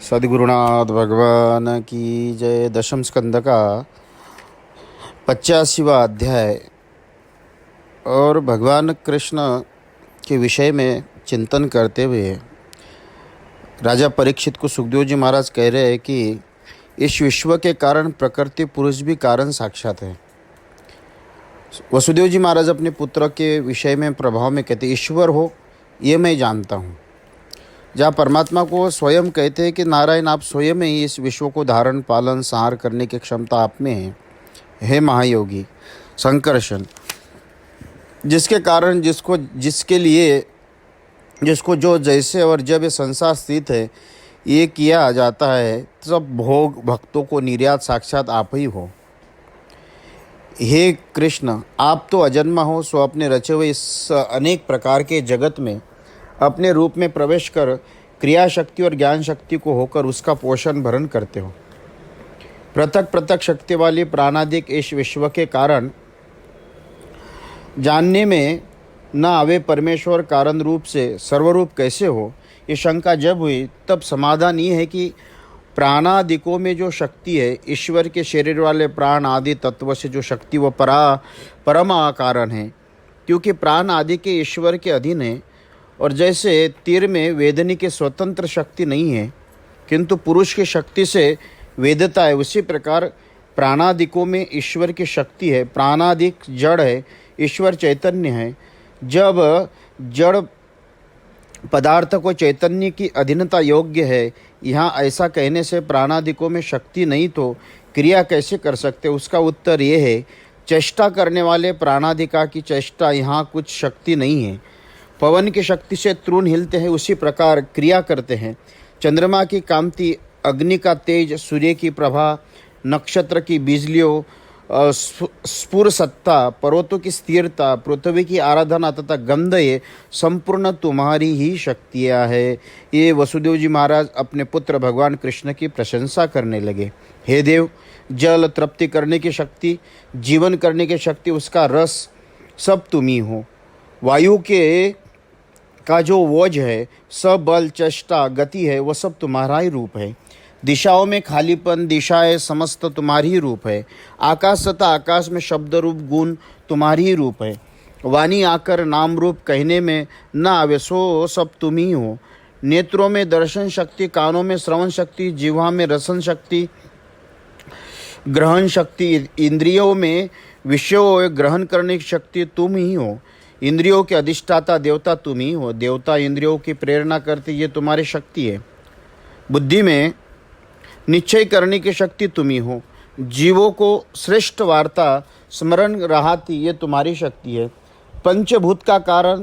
सद्गुरुनाथ भगवान की जय। दशम स्कंद का 85वां अध्याय और भगवान कृष्ण के विषय में चिंतन करते हुए राजा परीक्षित को सुखदेव जी महाराज कह रहे हैं कि इस विश्व के कारण प्रकृति पुरुष भी कारण साक्षात है। वसुदेव जी महाराज अपने पुत्र के विषय में प्रभाव में कहते ईश्वर हो ये मैं जानता हूँ। जहाँ परमात्मा को स्वयं कहते हैं कि नारायण आप स्वयं ही इस विश्व को धारण पालन संहार करने की क्षमता आप में है। हे महायोगी संकर्षण, जिसके कारण जिसके लिए जिसको जो जैसे और जब ये संसार स्थित है ये किया जाता है, सब भोग भक्तों को निर्यात साक्षात आप ही हो। हे कृष्ण, आप तो अजन्मा हो, सो अपने रचे हुए इस अनेक प्रकार के जगत में अपने रूप में प्रवेश कर क्रिया शक्ति और ज्ञान शक्ति को होकर उसका पोषण भरण करते हो। पृथक पृथक शक्ति वाली प्राणादिक इस विश्व के कारण जानने में न आवे परमेश्वर कारण रूप से सर्वरूप कैसे हो, ये शंका जब हुई तब समाधान ये है कि प्राणादिकों में जो शक्ति है, ईश्वर के शरीर वाले प्राण आदि तत्व से जो शक्ति वो परम कारण है, क्योंकि प्राण आदि के ईश्वर के अधीन है। और जैसे तीर में वेदनी की स्वतंत्र शक्ति नहीं है किंतु पुरुष की शक्ति से वेदता है, उसी प्रकार प्राणादिकों में ईश्वर की शक्ति है। प्राणादिक जड़ है, ईश्वर चैतन्य है। जब जड़ पदार्थ को चैतन्य की अधीनता योग्य है, यहाँ ऐसा कहने से प्राणादिकों में शक्ति नहीं तो क्रिया कैसे कर सकते? उसका उत्तर ये है, चेष्टा करने वाले प्राणादिका की चेष्टा यहाँ कुछ शक्ति नहीं है। पवन की शक्ति से तृण हिलते हैं, उसी प्रकार क्रिया करते हैं। चंद्रमा की कांति, अग्नि का तेज, सूर्य की प्रभा, नक्षत्र की बिजलियों, स्फुर सत्ता, पर्वतों की स्थिरता, पृथ्वी की आराधना तथा गंध, ये संपूर्ण तुम्हारी ही शक्तियाँ है। ये वसुदेव जी महाराज अपने पुत्र भगवान कृष्ण की प्रशंसा करने लगे। हे देव, जल तृप्ति करने की शक्ति, जीवन करने की शक्ति, उसका रस सब तुम ही हो। वायु के का जो वोज है, सब बल चेष्टा गति है, वह सब तुम्हारा ही रूप है। दिशाओं में खालीपन, दिशाएं समस्त तुम्हारी ही रूप है। आकाश तथा आकाश में शब्द रूप गुण तुम्हारी ही रूप है। वाणी आकर नाम रूप कहने में न आवे, सो सब तुम ही हो। नेत्रों में दर्शन शक्ति, कानों में श्रवण शक्ति, जिह्वा में रसन शक्ति, ग्रहण शक्ति, इंद्रियों में विषयों ग्रहण करने की शक्ति तुम ही हो। इंद्रियों के अधिष्ठाता देवता तुम ही हो। देवता इंद्रियों की प्रेरणा करते, ये तुम्हारी शक्ति है। बुद्धि में निश्चय करने की शक्ति तुम ही हो। जीवों को श्रेष्ठ वार्ता स्मरण रहाती, ये तुम्हारी शक्ति है। पंचभूत का कारण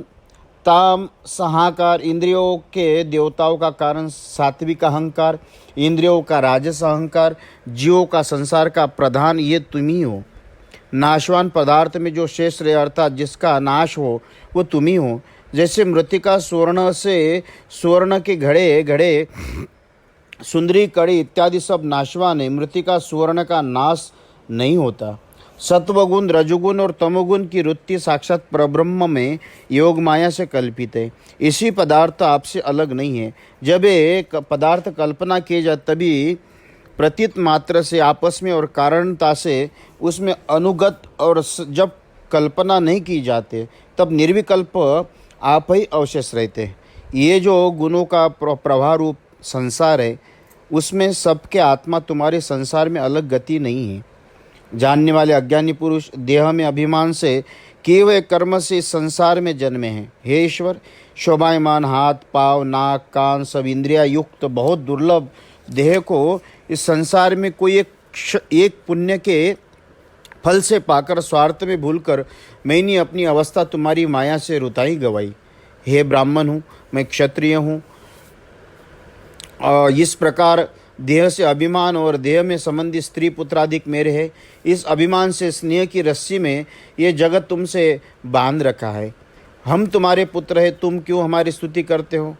ताम सहाकार, इंद्रियों के देवताओं का कारण सात्विक अहंकार, इंद्रियों का राजस अहंकार, जीवों का संसार का प्रधान, ये तुम ही हो। नाशवान पदार्थ में जो शेष रहे अर्थात जिसका नाश हो, वो तुम ही हो। जैसे मृतिका स्वर्ण से स्वर्ण के घड़े सुंदरी कड़ी इत्यादि सब नाशवान है, मृतिका स्वर्ण का नाश नहीं होता। सत्वगुण, रजोगुण और तमोगुण की वृत्ति साक्षात परब्रह्म में योग माया से कल्पित है। इसी पदार्थ आपसे अलग नहीं है। जब एक पदार्थ कल्पना किए जाए तभी प्रतीत मात्र से आपस में और कारणता से उसमें अनुगत, और जब कल्पना नहीं की जाते तब निर्विकल्प आप ही अवशेष रहते हैं। ये जो गुणों का प्रवाह रूप संसार है, उसमें सबके आत्मा तुम्हारे संसार में अलग गति नहीं है। जानने वाले अज्ञानी पुरुष देह में अभिमान से केवल कर्म से इस संसार में जन्मे हैं। हे ईश्वर, शोभायमान हाथ पाँव नाक कान सब इंद्रिया युक्त बहुत दुर्लभ देह को इस संसार में कोई एक पुण्य के फल से पाकर स्वार्थ में भूलकर मैंने अपनी अवस्था तुम्हारी माया से रुताई गवाई। हे ब्राह्मण हूँ, मैं क्षत्रिय हूँ, इस प्रकार देह से अभिमान और देह में संबंधी स्त्री पुत्र आदि मेरे है। इस अभिमान से स्नेह की रस्सी में ये जगत तुमसे बांध रखा है। हम तुम्हारे पुत्र हैं, तुम क्यों हमारी स्तुति करते हो?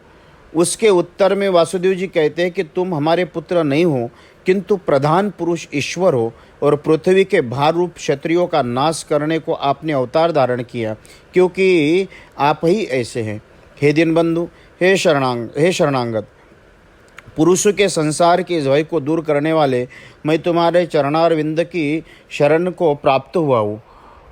उसके उत्तर में वासुदेव जी कहते हैं कि तुम हमारे पुत्र नहीं हो किंतु प्रधान पुरुष ईश्वर हो, और पृथ्वी के भार रूप क्षत्रियों का नाश करने को आपने अवतार धारण किया, क्योंकि आप ही ऐसे हैं। हे दीनबंधु, हे शरणागत, पुरुषों के संसार के इस भय को दूर करने वाले मैं तुम्हारे चरणारविंद की शरण को प्राप्त हुआ हूँ।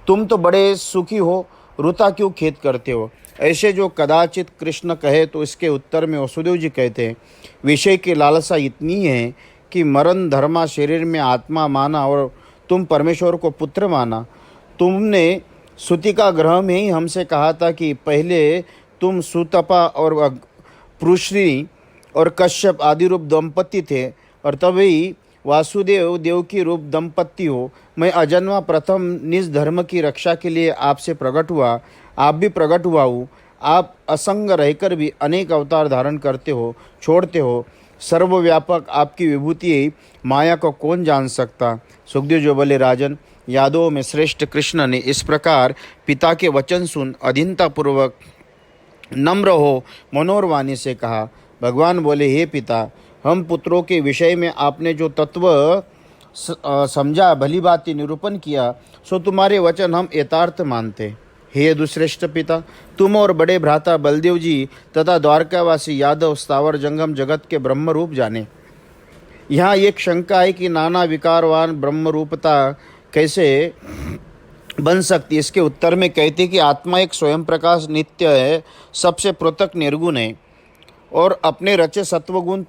तुम तो बड़े सुखी हो, रुता क्यों खेद करते हो? ऐसे जो कदाचित कृष्ण कहे तो इसके उत्तर में वसुदेव जी कहते हैं, विषय की लालसा इतनी है कि मरण धर्मा शरीर में आत्मा माना और तुम परमेश्वर को पुत्र माना। तुमने सूतिका ग्रह में ही हमसे कहा था कि पहले तुम सुतपा और पृश्री और कश्यप आदि रूप दंपति थे और तभी वासुदेव देवकी रूप दंपति हो। मैं अजन्मा प्रथम निज धर्म की रक्षा के लिए आपसे प्रकट हुआ, आप भी प्रकट हुआ हूँ। आप असंग रहकर भी अनेक अवतार धारण करते हो, छोड़ते हो। सर्वव्यापक आपकी विभूति माया को कौन जान सकता? सुखदेव जो बोले, राजन, यादवों में श्रेष्ठ कृष्ण ने इस प्रकार पिता के वचन सुन अधीनतापूर्वक नम्र हो मनोरवाणी से कहा। भगवान बोले, हे पिता, हम पुत्रों के विषय में आपने जो तत्व समझा, भली भांति निरूपण किया, सो तुम्हारे वचन हम यथार्थ मानते। हे यदुश्रेष्ठ पिता, तुम और बड़े भ्राता बलदेव जी तथा द्वारकावासी यादव स्थावर जंगम जगत के ब्रह्म रूप जाने। यहाँ एक शंका है कि नाना विकारवान ब्रह्म रूपता कैसे बन सकती। इसके उत्तर में कहते कि आत्मा एक स्वयं प्रकाश नित्य है, सबसे पृथक निर्गुण है और अपने रचे सत्वगुण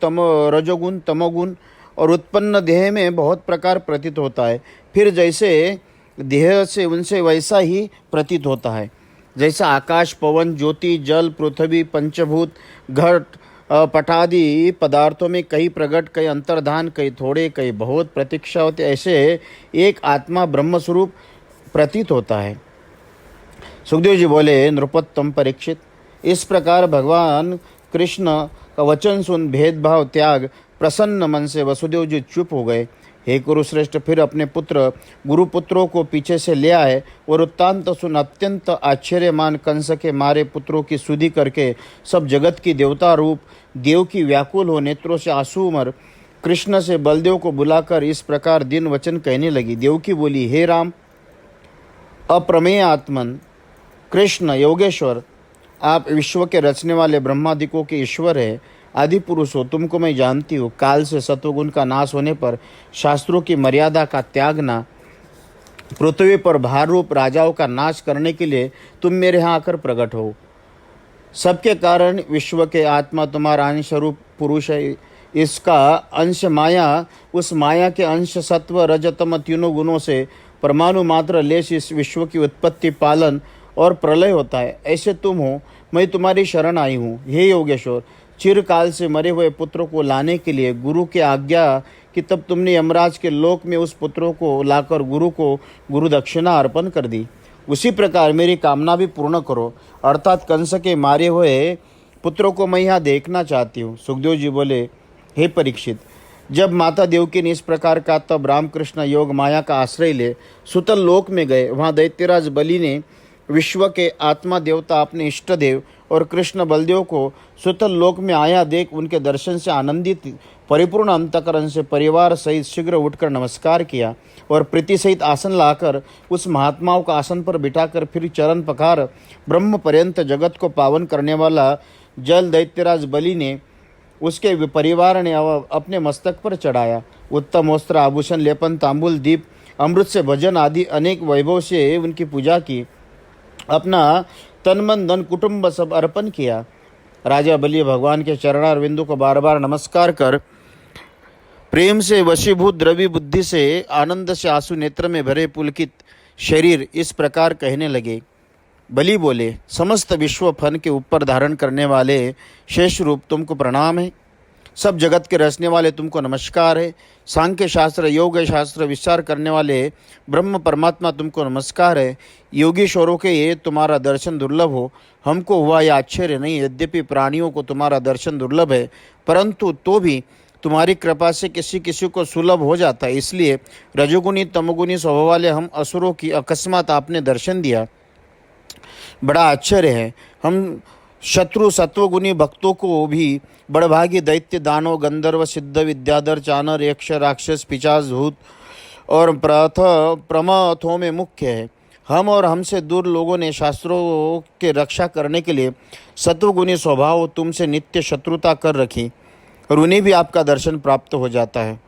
रजोगुण तमोगुण और उत्पन्न देह में बहुत प्रकार प्रतीत होता है। फिर जैसे देह से उनसे वैसा ही प्रतीत होता है। जैसा आकाश, पवन, ज्योति, जल, पृथ्वी, पंचभूत, घट, पटादि पदार्थों में कई प्रकट, कई अंतर्धान, कई थोड़े, कई बहुत प्रतीक्षा होते, ऐसे एक आत्मा ब्रह्मस्वरूप प्रतीत होता है। सुखदेव जी बोले, नृपोत्तम परीक्षित, इस प्रकार भगवान कृष्ण का वचन सुन भेदभाव त्याग प्रसन्न मन से वसुदेव जी चुप हो गए। हे कुरुश्रेष्ठ, फिर अपने गुरुपुत्रों को पीछे से ले आए और वृत्तांत सुन अत्यंत आश्चर्यमान कंस के मारे पुत्रों की सुधि करके सब जगत की देवता रूप देव की व्याकुल हो नेत्रों से आंसू उमर कृष्ण से बलदेव को बुलाकर इस प्रकार दिन वचन कहने लगी। देवकी बोली, हे राम, अप्रमेय आत्मन कृष्ण योगेश्वर, आप विश्व के रचने वाले ब्रह्मादिकों के ईश्वर है, आदि पुरुष हो। तुमको मैं जानती हूँ। काल से सत्वगुण का नाश होने पर शास्त्रों की मर्यादा का त्यागना, पृथ्वी पर भार रूप राजाओं का नाश करने के लिए तुम मेरे यहाँ आकर प्रकट हो। सबके कारण विश्व के आत्मा तुम्हारा अंश रूप पुरुष है। इसका अंश माया, उस माया के अंश सत्व रजतम तीनों गुणों से परमाणु मात्र लेश इस विश्व की उत्पत्ति, पालन और प्रलय होता है। ऐसे तुम हो, मैं तुम्हारी शरण आई हूँ। हे योगेश्वर, चिरकाल से मरे हुए पुत्र को लाने के लिए गुरु की आज्ञा कि तब तुमने यमराज के लोक में उस पुत्रों को लाकर गुरु को गुरु दक्षिणा अर्पण कर दी। उसी प्रकार मेरी कामना भी पूर्ण करो, अर्थात कंस के मारे हुए पुत्रों को मैं यहाँ देखना चाहती हूँ। सुखदेव जी बोले, हे परीक्षित, जब माता देवकी ने इस प्रकार का तब रामकृष्ण योग माया का आश्रय ले सुतल लोक में गए। वहाँ दैत्यराज बलि ने विश्व के आत्मा देवता अपने इष्ट देव और कृष्ण बलदेव को सुतल लोक में आया देख उनके दर्शन से आनंदित परिपूर्ण अंतकरण से परिवार सहित शीघ्र उठकर नमस्कार किया और प्रीति सहित आसन लाकर उस महात्माओं का आसन पर बिठाकर फिर चरण पखार ब्रह्म पर्यंत जगत को पावन करने वाला जल दैत्यराज बलि ने उसके परिवार ने अपने मस्तक पर चढ़ाया। उत्तम वस्त्र, आभूषण, लेपन, तांबुल, दीप, अमृत से भजन आदि अनेक वैभव से उनकी पूजा की। अपना तन मन धन कुटुंब सब अर्पण किया। राजा बलि भगवान के चरणारविंदों को बार बार नमस्कार कर प्रेम से वशीभूत द्रवी बुद्धि से आनंद से आंसू नेत्र में भरे पुलकित शरीर इस प्रकार कहने लगे। बलि बोले, समस्त विश्व फन के ऊपर धारण करने वाले शेष रूप तुमको प्रणाम है। सब जगत के रचने वाले तुमको नमस्कार है। सांख्य शास्त्र, योग शास्त्र विचार करने वाले ब्रह्म परमात्मा तुमको नमस्कार है। योगीश्वरों के ये तुम्हारा दर्शन दुर्लभ हो, हमको हुआ यह आश्चर्य नहीं। यद्यपि प्राणियों को तुम्हारा दर्शन दुर्लभ है, परंतु तो भी तुम्हारी कृपा से किसी किसी को सुलभ हो जाता है। इसलिए रजोगुणी तमोगुणी स्वभाव वाले हम असुरों की अकस्मात आपने दर्शन दिया, बड़ा आश्चर्य है। हम शत्रु सत्वगुणी भक्तों को भी बड़भागी दैत्य, दानव, गंधर्व, सिद्ध, विद्याधर, चानर, यक्ष, राक्षस, पिशाच, भूत और प्रमथों में मुख्य है। हम और हमसे दूर लोगों ने शास्त्रों के रक्षा करने के लिए सत्वगुणी स्वभाव तुमसे नित्य शत्रुता कर रखी। और उन्हें भी आपका दर्शन प्राप्त हो जाता है।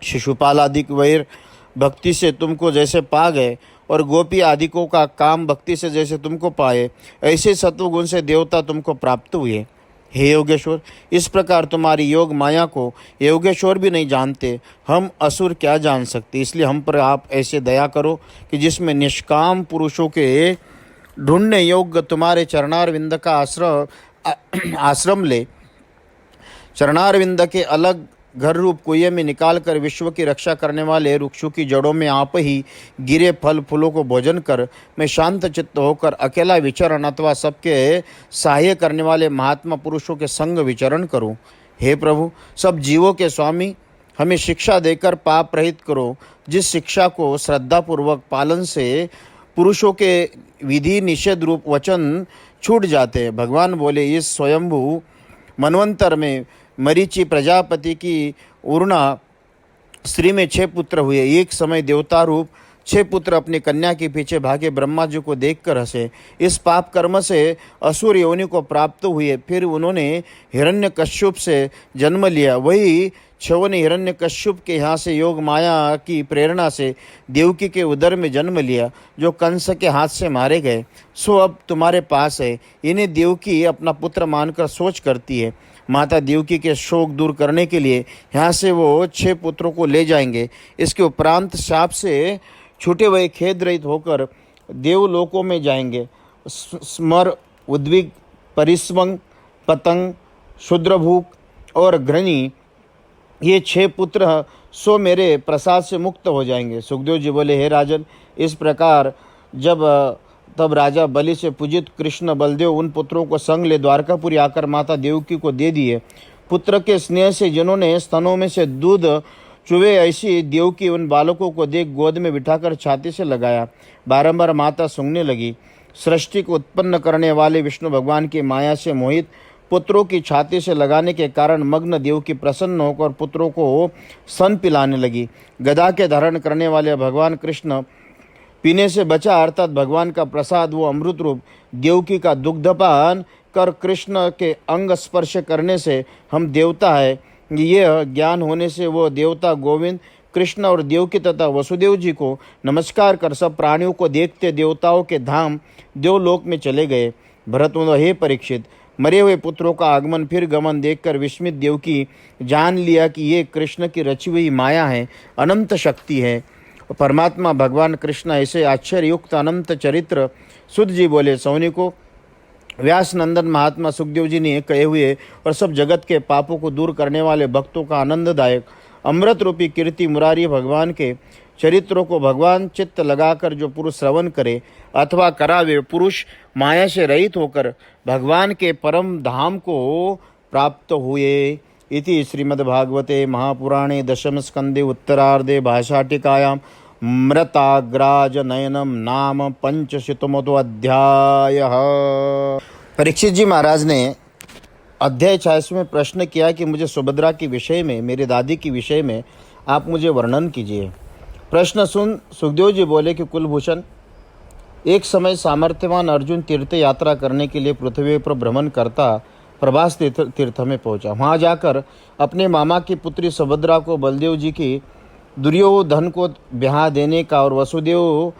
शिशुपाल आदि वैर भक्ति से तुमको जैसे पा गए और गोपी आदिकों का काम भक्ति से जैसे तुमको पाए, ऐसे सत्वगुण से देवता तुमको प्राप्त हुए। हे योगेश्वर, इस प्रकार तुम्हारी योग माया को योगेश्वर भी नहीं जानते, हम असुर क्या जान सकते। इसलिए हम पर आप ऐसे दया करो कि जिसमें निष्काम पुरुषों के ढूंढने योग्य तुम्हारे चरणारविंद का आश्रम ले, चरणारविंद के अलग घर रूप कुएं में निकालकर विश्व की रक्षा करने वाले वृक्षों की जड़ों में आप ही गिरे फल फूलों को भोजन कर मैं शांत चित्त होकर अकेला विचरण अथवा सबके सहाय करने वाले महात्मा पुरुषों के संग विचरण करूं। हे प्रभु, सब जीवों के स्वामी, हमें शिक्षा देकर पाप रहित करो, जिस शिक्षा को श्रद्धापूर्वक पालन से पुरुषों के विधि निषेध रूप वचन छूट जाते हैं। भगवान बोले, इस स्वयंभू मनवंतर में मरीचि प्रजापति की उर्णा स्त्री में 6 पुत्र हुए। एक समय देवता रूप 6 पुत्र अपनी कन्या के पीछे भागे ब्रह्मा जी को देखकर हंसे। इस पाप कर्म से असुर योनि को प्राप्त हुए। फिर उन्होंने हिरण्यकश्यप से जन्म लिया। वही 6 ने हिरण्यकश्यप के यहाँ से योग माया की प्रेरणा से देवकी के उदर में जन्म लिया, जो कंस के हाथ से मारे गए। सो अब तुम्हारे पास है। इन्हें देवकी अपना पुत्र मानकर सोच करती है। माता देवकी के शोक दूर करने के लिए यहाँ से वो 6 पुत्रों को ले जाएंगे। इसके उपरांत शाप से छूटे हुए खेद रहित होकर देवलोकों में जाएंगे। स्मर, उद्विग, परिस्वंग, पतंग, शूद्रभूक और घृणी, ये 6 पुत्र सो मेरे प्रसाद से मुक्त हो जाएंगे। सुखदेव जी बोले, हे राजन, इस प्रकार तब राजा बलि से पूजित कृष्ण बलदेव उन पुत्रों को संग ले द्वारकापुरी आकर माता देवकी को दे दिए। पुत्र के स्नेह से जिन्होंने स्तनों में से दूध चुवे, ऐसी देवकी उन बालकों को देख गोद में बिठाकर छाती से लगाया। बारंबार माता सूंघने लगी। सृष्टि को उत्पन्न करने वाले विष्णु भगवान की माया से मोहित पुत्रों की छाती से लगाने के कारण मग्न देवकी प्रसन्न होकर पुत्रों को स्तन पिलाने लगी। गदा के धारण करने वाले भगवान कृष्ण पीने से बचा, अर्थात भगवान का प्रसाद वो अमृत रूप देवकी का दुग्धपान कर कृष्ण के अंग स्पर्श करने से हम देवता है, यह ज्ञान होने से वो देवता गोविंद कृष्ण और देवकी तथा वसुदेव जी को नमस्कार कर सब प्राणियों को देखते देवताओं के धाम देवलोक में चले गए। भरत बोले, हे परीक्षित, मरे हुए पुत्रों का आगमन फिर गमन देखकर विस्मित देवकी जान लिया कि ये कृष्ण की रची हुई माया है, अनंत शक्ति है। परमात्मा भगवान कृष्ण ऐसे आश्चर्ययुक्त अनंत चरित्र। सुध जी बोले, सौनी को व्यास नंदन महात्मा सुखदेव जी ने कहे हुए और सब जगत के पापों को दूर करने वाले भक्तों का आनंददायक अमृत रूपी कीर्ति मुरारी भगवान के चरित्रों को भगवान चित्त लगाकर जो पुरुष श्रवण करे अथवा करावे, पुरुष माया से रहित होकर भगवान के परम धाम को प्राप्त हुए। इति श्रीमद्भागवते महापुराणे दशम स्कंदे उत्तरार्धे भाषाटिकायां मृताग्राज नयनम नाम पंचशतमो अध्यायः। परीक्षित जी महाराज ने अध्याय 46 में प्रश्न किया कि मुझे सुभद्रा के विषय में, मेरे दादी के विषय में आप मुझे वर्णन कीजिए। प्रश्न सुन सुखदेव जी बोले कि कुलभूषण, एक समय सामर्थ्यवान अर्जुन तीर्थ यात्रा करने के लिए पृथ्वी पर भ्रमण करता प्रभास तीर्थ में पहुंचा। वहां जाकर अपने मामा की पुत्री सुभद्रा को बलदेव जी की दुर्योधन को ब्याह देने का और वसुदेव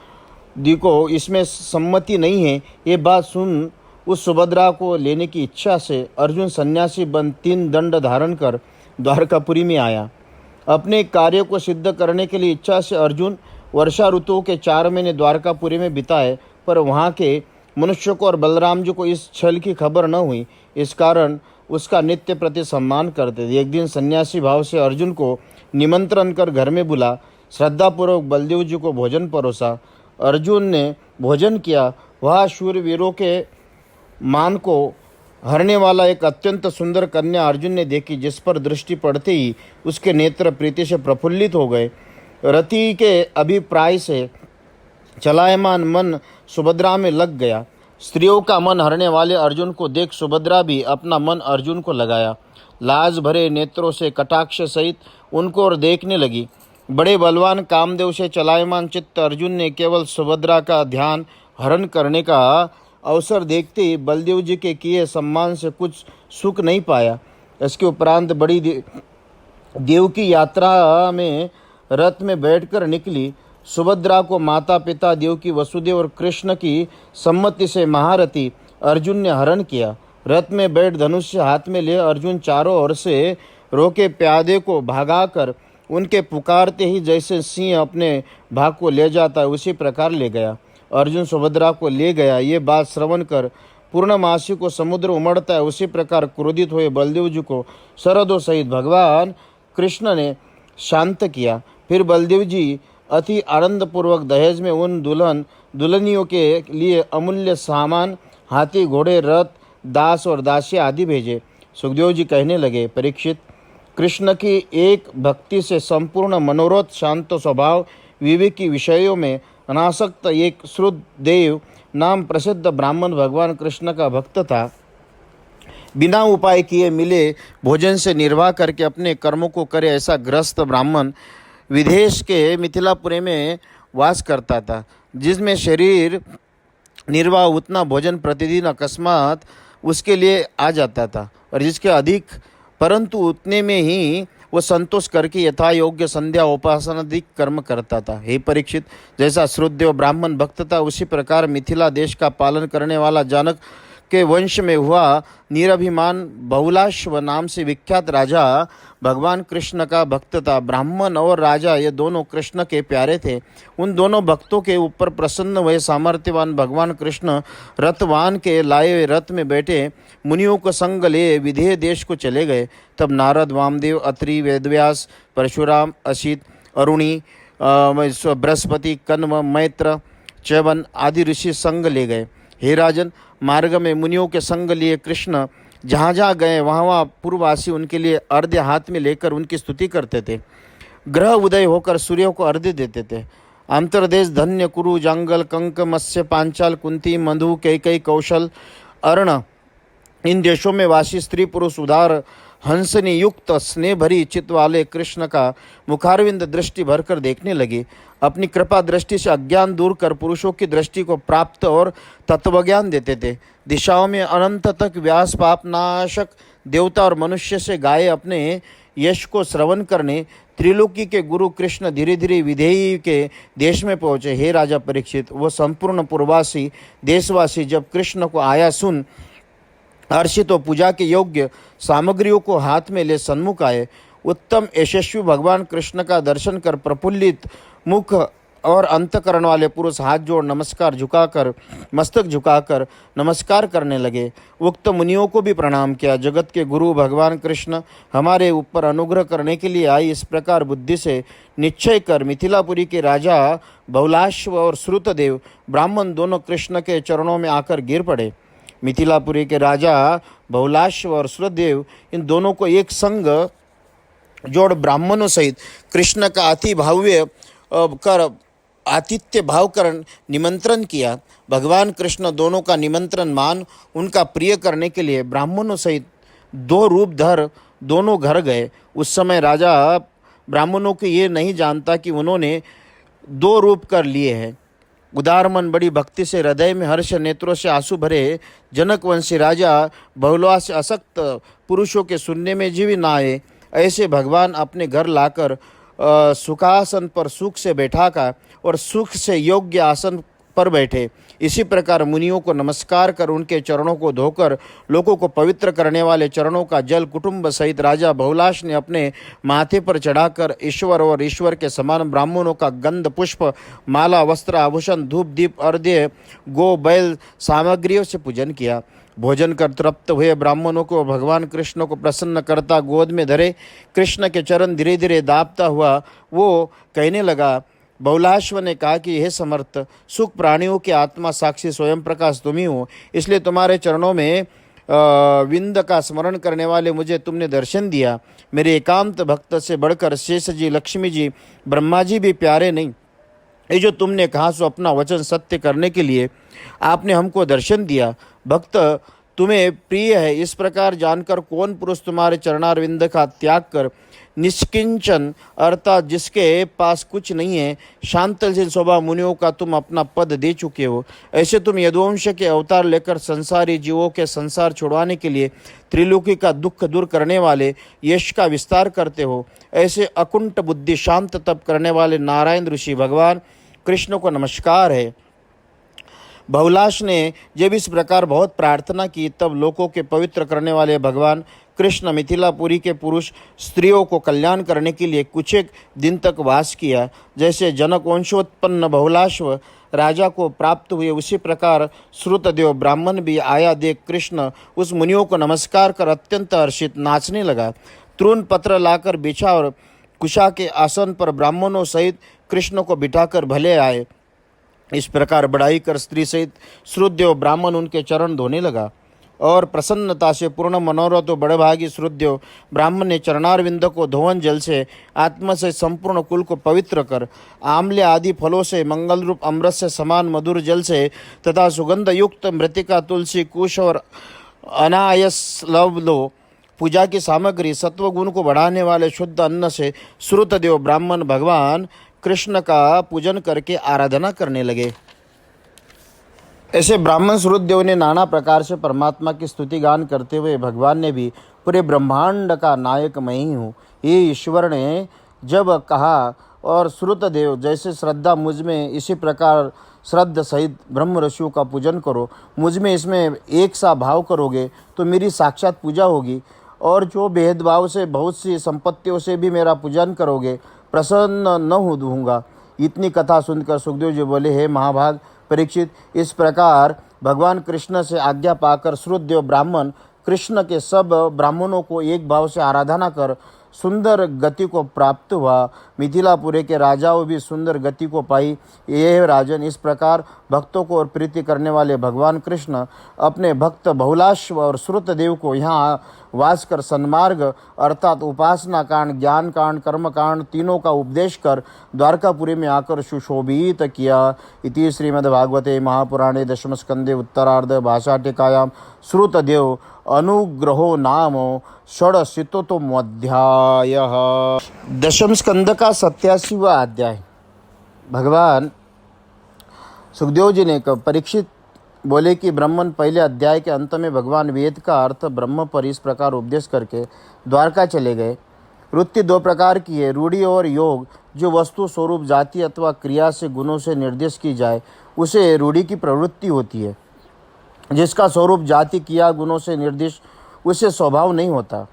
जी को इसमें सम्मति नहीं है, ये बात सुन उस सुभद्रा को लेने की इच्छा से अर्जुन सन्यासी बन 3 दंड धारण कर द्वारकापुरी में आया। अपने कार्य को सिद्ध करने के लिए इच्छा से अर्जुन वर्षा ऋतु के 4 महीने द्वारकापुरी में बिताए, पर वहाँ के मनुष्य को और बलराम जी को इस छल की खबर न हुई। इस कारण उसका नित्य प्रति सम्मान करते थे। एक दिन सन्यासी भाव से अर्जुन को निमंत्रण कर घर में बुला श्रद्धापूर्वक बलदेव जी को भोजन परोसा। अर्जुन ने भोजन किया। वह शूरवीरों के मान को हरने वाला एक अत्यंत सुंदर कन्या अर्जुन ने देखी, जिस पर दृष्टि पड़ते ही उसके नेत्र प्रीति से प्रफुल्लित हो गए। रति के अभिप्राय से चलायमान मन सुभद्रा में लग गया। स्त्रियों का मन हरने वाले अर्जुन को देख सुभद्रा भी अपना मन अर्जुन को लगाया। लाज भरे नेत्रों से कटाक्ष सहित उनको और देखने लगी। बड़े बलवान कामदेव से चलायमान चित्त अर्जुन ने केवल सुभद्रा का ध्यान हरण करने का अवसर देखते ही बलदेव जी के किए सम्मान से कुछ सुख नहीं पाया। इसके उपरांत बड़ी देव की यात्रा में रथ में बैठकर निकली। सुभद्रा को माता पिता देव की वसुदेव और कृष्ण की सम्मति से महारथी अर्जुन ने हरण किया। रथ में बैठ धनुष हाथ में ले अर्जुन चारों ओर से रोके प्यादे को भागाकर उनके पुकारते ही जैसे सिंह अपने भाग को ले जाता है उसी प्रकार ले गया। अर्जुन सुभद्रा को ले गया। ये बात श्रवण कर पूर्णमासी को समुद्र उमड़ता है उसी प्रकार क्रोधित हुए बलदेव जी को सरहदों सहित भगवान कृष्ण ने शांत किया। फिर बलदेव जी अति आनंदपूर्वक दहेज में उन दुल्हनियों के लिए अमूल्य सामान हाथी घोड़े रथ दास और दासियां आदि भेजे। सुखदेव जी कहने लगे, परीक्षित, कृष्ण की एक भक्ति से संपूर्ण मनोरथ शांत स्वभाव विवेकी विषयों में अनासक्त एक श्रुतदेव नाम प्रसिद्ध ब्राह्मण भगवान कृष्ण का भक्त था। बिना उपाय किए मिले भोजन से निर्वाह करके अपने कर्मों को करे ऐसा ग्रस्त ब्राह्मण विदेश के मिथिलापुरी में वास करता था, जिसमें शरीर निर्वाह उतना भोजन प्रतिदिन अकस्मात उसके लिए आ जाता था और जिसके अधिक परंतु उतने में ही वो संतोष करके यथा योग्य संध्या उपासनादि कर्म करता था। हे परीक्षित, जैसा श्रुतदेव ब्राह्मण भक्त था उसी प्रकार मिथिला देश का पालन करने वाला जनक के वंश में हुआ निरभिमान बहुलाश्व नाम से विख्यात राजा भगवान कृष्ण का भक्त था। ब्राह्मण और राजा ये दोनों कृष्ण के प्यारे थे। उन दोनों भक्तों के ऊपर प्रसन्न हुए सामर्थ्यवान भगवान कृष्ण रथवान के लाए हुए रथ में बैठे मुनियों को संग ले विदेह देश को चले गए। तब नारद, वामदेव, अत्रि, वेदव्यास, परशुराम, असित, अरुणी, बृहस्पति, कन्व, मैत्र, च्यवन आदि ऋषि संग ले गए। हे राजन, मार्ग में मुनियों के संग लिए कृष्ण जहाँ जहाँ गए वहाँ वहाँ पूर्ववासी उनके लिए अर्घ्य हाथ में लेकर उनकी स्तुति करते थे। ग्रह उदय होकर सूर्य को अर्घ्य देते थे। अंतरदेश धन्य, कुरु, जांगल, कंक, मत्स्य, पांचाल, कुंती, मधु, कैकई, कौशल, अर्ण इन देशों में वासी स्त्री पुरुष उदार हंसनी युक्त स्नेह भरी चित्त वाले कृष्ण का मुखारविंद दृष्टि भरकर देखने लगे। अपनी कृपा दृष्टि से अज्ञान दूर कर पुरुषों की दृष्टि को प्राप्त और तत्वज्ञान देते थे। दिशाओं में अनंत तक व्यास पाप नाशक देवता और मनुष्य से गाये अपने यश को श्रवण करने त्रिलोकी के गुरु कृष्ण धीरे धीरे विदेही के देश में पहुँचे। हे राजा परीक्षित, वो संपूर्ण पूर्ववासी देशवासी जब कृष्ण को आया सुन हर्षित पूजा के योग्य सामग्रियों को हाथ में ले सन्मुख आए। उत्तम यशस्वी भगवान कृष्ण का दर्शन कर प्रफुल्लित मुख और अंतकरण वाले पुरुष हाथ जोड़ नमस्कार झुकाकर मस्तक झुकाकर नमस्कार करने लगे। उक्त मुनियों को भी प्रणाम किया। जगत के गुरु भगवान कृष्ण हमारे ऊपर अनुग्रह करने के लिए आई, इस प्रकार बुद्धि से निश्चय कर मिथिलापुरी के राजा बहुलाश्व और श्रुतदेव ब्राह्मण दोनों कृष्ण के चरणों में आकर गिर पड़े। मिथिलापुरी के राजा बहुलाश्व और श्रुतदेव इन दोनों को एक संग जोड़ ब्राह्मणों सहित कृष्ण का अति भव्य कर आतिथ्य भाव कर निमंत्रण किया। भगवान कृष्ण दोनों का निमंत्रण मान उनका प्रिय करने के लिए ब्राह्मणों सहित दो रूप धर दोनों घर गए। उस समय राजा ब्राह्मणों को ये नहीं जानता कि उन्होंने दो रूप कर लिए हैं। उदार मन बड़ी भक्ति से हृदय में हर्ष नेत्रों से आंसू भरे जनक वंशी राजा बहुलवा से असक्त पुरुषों के सुनने में जीवी ना आए, ऐसे भगवान अपने घर लाकर सुखासन पर सुख से बैठा का और सुख से योग्य आसन पर बैठे। इसी प्रकार मुनियों को नमस्कार कर उनके चरणों को धोकर लोगों को पवित्र करने वाले चरणों का जल कुटुंब सहित राजा बहुलाश ने अपने माथे पर चढ़ाकर ईश्वर और ईश्वर के समान ब्राह्मणों का गंध पुष्प माला वस्त्र आभूषण धूप दीप अर्घ्य गो बैल सामग्रियों से पूजन किया। भोजन कर तृप्त हुए ब्राह्मणों को भगवान कृष्ण को प्रसन्न करता गोद में धरे कृष्ण के चरण धीरे धीरे दाबता हुआ वो कहने लगा। बहुलाश्व ने कहा कि हे समर्थ, सुख प्राणियों के आत्मा साक्षी स्वयं प्रकाश तुम ही हो, इसलिए तुम्हारे चरणों में विंद का स्मरण करने वाले मुझे तुमने दर्शन दिया। मेरे एकांत भक्त से बढ़कर शेष जी, लक्ष्मी जी, ब्रह्मा जी भी प्यारे नहीं। ये जो तुमने कहा सो अपना वचन सत्य करने के लिए आपने हमको दर्शन दिया। भक्त तुम्हें प्रिय है, इस प्रकार जानकर कौन पुरुष तुम्हारे चरणारविंद का त्याग कर निष्किंचन अर्थात जिसके पास कुछ नहीं है, शांतशील स्वभाव मुनियों का तुम अपना पद दे चुके हो। ऐसे तुम यदुवंश के अवतार लेकर संसारी जीवों के संसार छुड़वाने के लिए त्रिलोकी का दुख दूर करने वाले यश का विस्तार करते हो। ऐसे अकुंठ बुद्धि शांत तप करने वाले नारायण ऋषि भगवान कृष्ण को नमस्कार है। बहुलाश ने जब इस प्रकार बहुत प्रार्थना की, तब लोकों के पवित्र करने वाले भगवान कृष्ण मिथिलापुरी के पुरुष स्त्रियों को कल्याण करने के लिए कुछ एक दिन तक वास किया। जैसे जनक वंशोत्पन्न बहुलाश्व राजा को प्राप्त हुए, उसी प्रकार श्रुतदेव ब्राह्मण भी आया देख कृष्ण उस मुनियों को नमस्कार कर अत्यंत हर्षित नाचने लगा। तृण पत्र लाकर बिछा और कुशा के आसन पर ब्राह्मणों सहित कृष्ण को बिठाकर भले आए। इस प्रकार बढ़ाई कर स्त्री सहित श्रुतदेव ब्राह्मण उनके चरण धोने लगा और प्रसन्नता से पूर्ण मनोरथ बड़भागी श्रुतदेव ब्राह्मण ने चरणारविंद को धोवन जल से आत्मा से संपूर्ण कुल को पवित्र कर आम्ल आदि फलों से मंगल रूप अमृत से समान मधुर जल से तथा सुगंध युक्त मृतिका तुलसी कुश और अनायस लवलो पूजा की सामग्री सत्वगुण को बढ़ाने वाले शुद्ध अन्न से श्रुतदेव ब्राह्मण भगवान कृष्ण का पूजन करके आराधना करने लगे। ऐसे ब्राह्मण श्रुतदेव ने नाना प्रकार से परमात्मा की स्तुति गान करते हुए भगवान ने भी पूरे ब्रह्मांड का नायक मैं ही हूँ, ये ईश्वर ने जब कहा और श्रुतदेव जैसे श्रद्धा मुझ में, इसी प्रकार श्रद्धा सहित ब्रह्म ऋषियों का पूजन करो। मुझ में इसमें एक सा भाव करोगे तो मेरी साक्षात पूजा होगी, और जो भेदभाव से बहुत सी संपत्तियों से भी मेरा पूजन करोगे प्रसन्न न हो दूंगा। इतनी कथा सुनकर सुखदेव जी बोले, हे महाभाग परीक्षित, इस प्रकार भगवान कृष्ण से आज्ञा पाकर श्रुतदेव ब्राह्मण कृष्ण के सब ब्राह्मणों को एक भाव से आराधना कर सुंदर गति को प्राप्त हुआ। मिथिलापुरी के राजाओं भी सुंदर गति को पाई। ये राजन, इस प्रकार भक्तों को और प्रीति करने वाले भगवान कृष्ण अपने भक्त बहुलाश्व और श्रुतदेव को यहाँ वास कर सन्मार्ग अर्थात उपासना कांड, ज्ञान कांड, कर्म कांड तीनों का उपदेश कर द्वारकापुरी में आकर सुशोभित किया। इति श्रीमद्भागवते महापुराणे दशम स्कंदे उत्तरार्ध भाषाटिकायां श्रुतदेव अनुग्रहो नाम षोडशीतमोऽध्याय। दशम स्कंद का 87वां अध्याय। भगवान सुखदेव जी ने परीक्षित बोले कि ब्राह्मण पहले अध्याय के अंत में भगवान वेद का अर्थ ब्रह्म पर इस प्रकार उपदेश करके द्वारका चले गए। वृत्ति दो प्रकार की है, रूढ़ि और योग। जो वस्तु स्वरूप जाति अथवा क्रिया से गुणों से निर्देश की जाए उसे रूढ़ि की प्रवृत्ति होती है। जिसका स्वरूप जाति क्रिया गुणों से निर्देश उसे स्वभाव नहीं होता।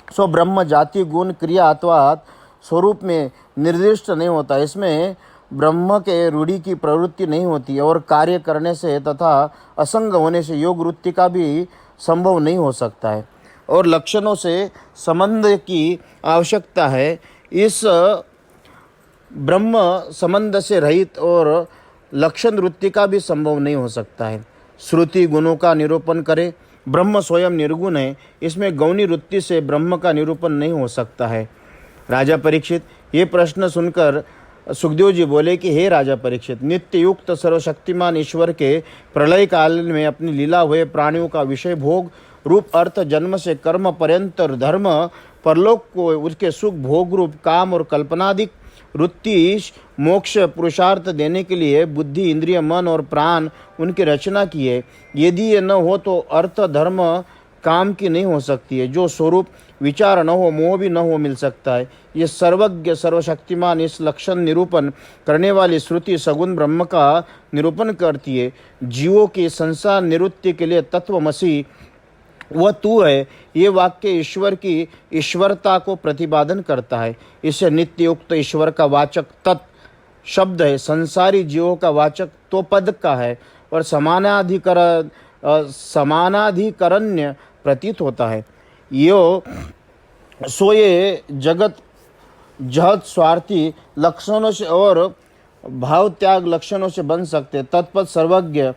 सो ब्रह्म जाति गुण क्रिया अथवा स्वरूप में निर्दिष्ट नहीं होता। इसमें ब्रह्म के रूढ़ि की प्रवृत्ति नहीं होती और कार्य करने से तथा असंग होने से योग वृत्ति का भी संभव नहीं हो सकता है और लक्षणों से संबंध की आवश्यकता है। इस ब्रह्म संबंध से रहित और लक्षण वृत्ति का भी संभव नहीं हो सकता है। श्रुति गुणों का निरूपण करे, ब्रह्म स्वयं निर्गुण है, इसमें गौणी वृत्ति से ब्रह्म का निरूपण नहीं हो सकता है। राजा परीक्षित, ये प्रश्न सुनकर सुखदेव जी बोले कि हे राजा परीक्षित, नित्य युक्त सर्वशक्तिमान ईश्वर के प्रलय काल में अपनी लीला हुए प्राणियों का विषय भोग रूप अर्थ जन्म से कर्म पर्यंत धर्म परलोक को उसके सुख भोग रूप काम और कल्पनादिक वृत्ति मोक्ष पुरुषार्थ देने के लिए बुद्धि इंद्रिय मन और प्राण उनकी रचना की है। यदि ये न हो तो अर्थ धर्म काम की नहीं हो सकती है। जो स्वरूप विचार न हो मोह भी न हो मिल सकता है। ये सर्वज्ञ सर्वशक्तिमान इस लक्षण निरूपण करने वाली श्रुति सगुण ब्रह्म का निरूपण करती है। जीवों की संसार निवृत्ति के लिए तत्वमसि वह तू है, ये वाक्य ईश्वर की ईश्वरता को प्रतिपादन करता है। इससे नित्य युक्त ईश्वर का वाचक तत् शब्द है, संसारी जीवों का वाचक तो पद का है और समानाधिकरण्य प्रतीत होता है। ये जगत जहत स्वार्थी लक्षणों से और भाव त्याग लक्षणों से बन सकते। तत्पद सर्वज्ञ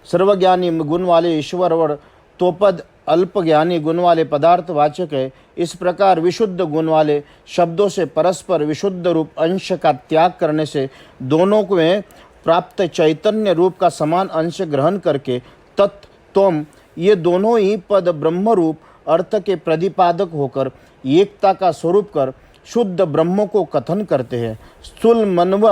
सर्वज्ञानी गुण वाले ईश्वर और तोपद अल्प ज्ञानी गुण वाले पदार्थ वाचक है। इस प्रकार विशुद्ध गुण वाले शब्दों से परस्पर विशुद्ध रूप अंश का त्याग करने से दोनों में प्राप्त चैतन्य रूप का समान अंश ग्रहण करके तत् त्वम ये दोनों ही पद ब्रह्म रूप अर्थ के प्रतिपादक होकर एकता का स्वरूप कर शुद्ध ब्रह्म को कथन करते हैं। स्थूल मनव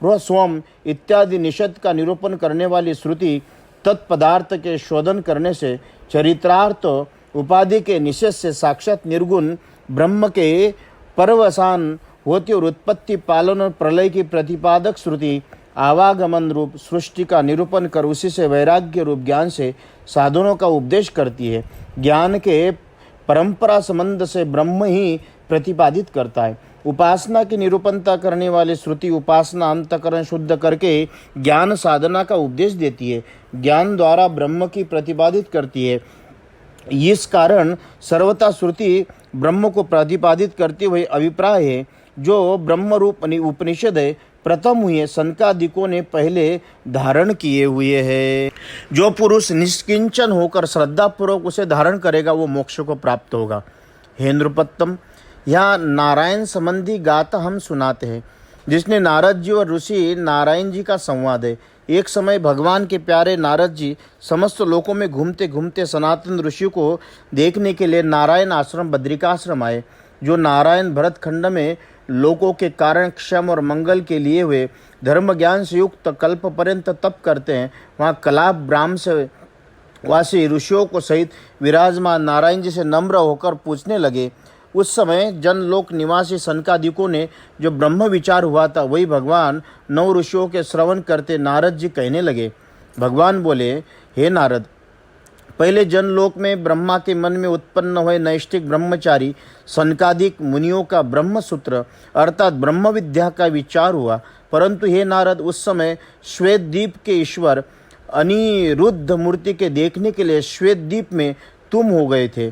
व स्वम इत्यादि निषद का निरूपण करने वाली श्रुति तत्पदार्थ के शोधन करने से चरित्रार्थ उपाधि के निषेध से साक्षात निर्गुण ब्रह्म के परवसान होती और उत्पत्ति पालन और प्रलय की प्रतिपादक श्रुति आवागमन रूप सृष्टि का निरूपण कर उसी से वैराग्य रूप ज्ञान से साधनों का उपदेश करती है। ज्ञान के परंपरा संबंध से ब्रह्म ही प्रतिपादित करता है। उपासना की निरूपणता करने वाली श्रुति उपासना अंतकरण शुद्ध करके ज्ञान साधना का उपदेश देती है, ज्ञान द्वारा ब्रह्म की प्रतिपादित करती है। इस कारण सर्वथा श्रुति ब्रह्म को प्रतिपादित करते हुए अभिप्राय है जो ब्रह्म रूप उपनिषद है प्रथम हुए सनकादिकों ने पहले धारण किए हुए हैं। जो पुरुष निष्किंचन होकर श्रद्धापूर्वक उसे धारण करेगा वो मोक्ष को प्राप्त होगा। हे नृपत्तम, यहाँ नारायण संबंधी गाथा हम सुनाते हैं जिसने नारद जी और ऋषि नारायण जी का संवाद है। एक समय भगवान के प्यारे नारद जी समस्त लोकों में घूमते घूमते सनातन ऋषि को देखने के लिए नारायण आश्रम बद्रिकाश्रम आए, जो नारायण भरत खंड में लोगों के कारण क्षम और मंगल के लिए हुए धर्म ज्ञान से युक्त कल्प पर्यंत तप करते हैं। वहाँ कलाप ब्राह्म से वासी ऋषियों को सहित विराजमान नारायण जी से नम्र होकर पूछने लगे। उस समय जनलोक निवासी सनकादिकों ने जो ब्रह्म विचार हुआ था वही भगवान 9 ऋषियों के श्रवण करते नारद जी कहने लगे। भगवान बोले, हे नारद, पहले जनलोक में ब्रह्मा के मन में उत्पन्न हुए नैष्ठिक ब्रह्मचारी सनकादिक मुनियों का ब्रह्म सूत्र अर्थात ब्रह्म विद्या का विचार हुआ। परंतु हे नारद, उस समय श्वेत द्वीप के ईश्वर अनिरुद्ध मूर्ति के देखने के लिए श्वेत द्वीप में तुम हो गए थे,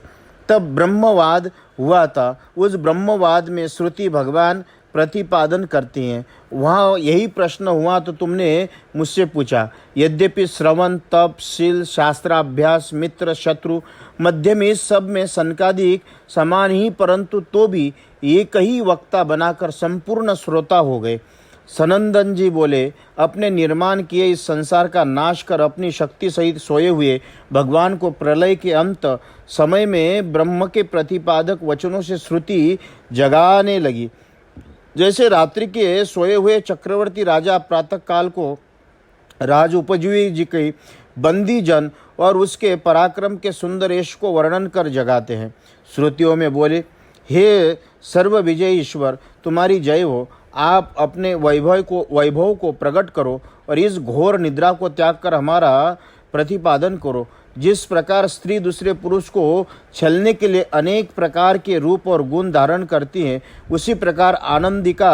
तब ब्रह्मवाद हुआ था। उस ब्रह्मवाद में श्रुति भगवान प्रतिपादन करती हैं। वहाँ यही प्रश्न हुआ तो तुमने मुझसे पूछा। यद्यपि श्रवण तप शील शास्त्राभ्यास मित्र शत्रु मध्य में इस सब में सनकादिक समान ही, परंतु तो भी एक ही वक्ता बनाकर संपूर्ण श्रोता हो गए। सनंदन जी बोले, अपने निर्माण किए इस संसार का नाश कर अपनी शक्ति सहित सोए हुए भगवान को प्रलय के अंत समय में ब्रह्म के प्रतिपादक वचनों से श्रुति जगाने लगी। जैसे रात्रि के सोए हुए चक्रवर्ती राजा प्रातः काल को राज उपजीवी जी के बंदी जन और उसके पराक्रम के सुंदर यश को वर्णन कर जगाते हैं। श्रुतियों में बोले, हे सर्व विजय ईश्वर, तुम्हारी जय हो। आप अपने वैभव को प्रकट करो और इस घोर निद्रा को त्याग कर हमारा प्रतिपादन करो। जिस प्रकार स्त्री दूसरे पुरुष को छलने के लिए अनेक प्रकार के रूप और गुण धारण करती है, उसी प्रकार आनंदिका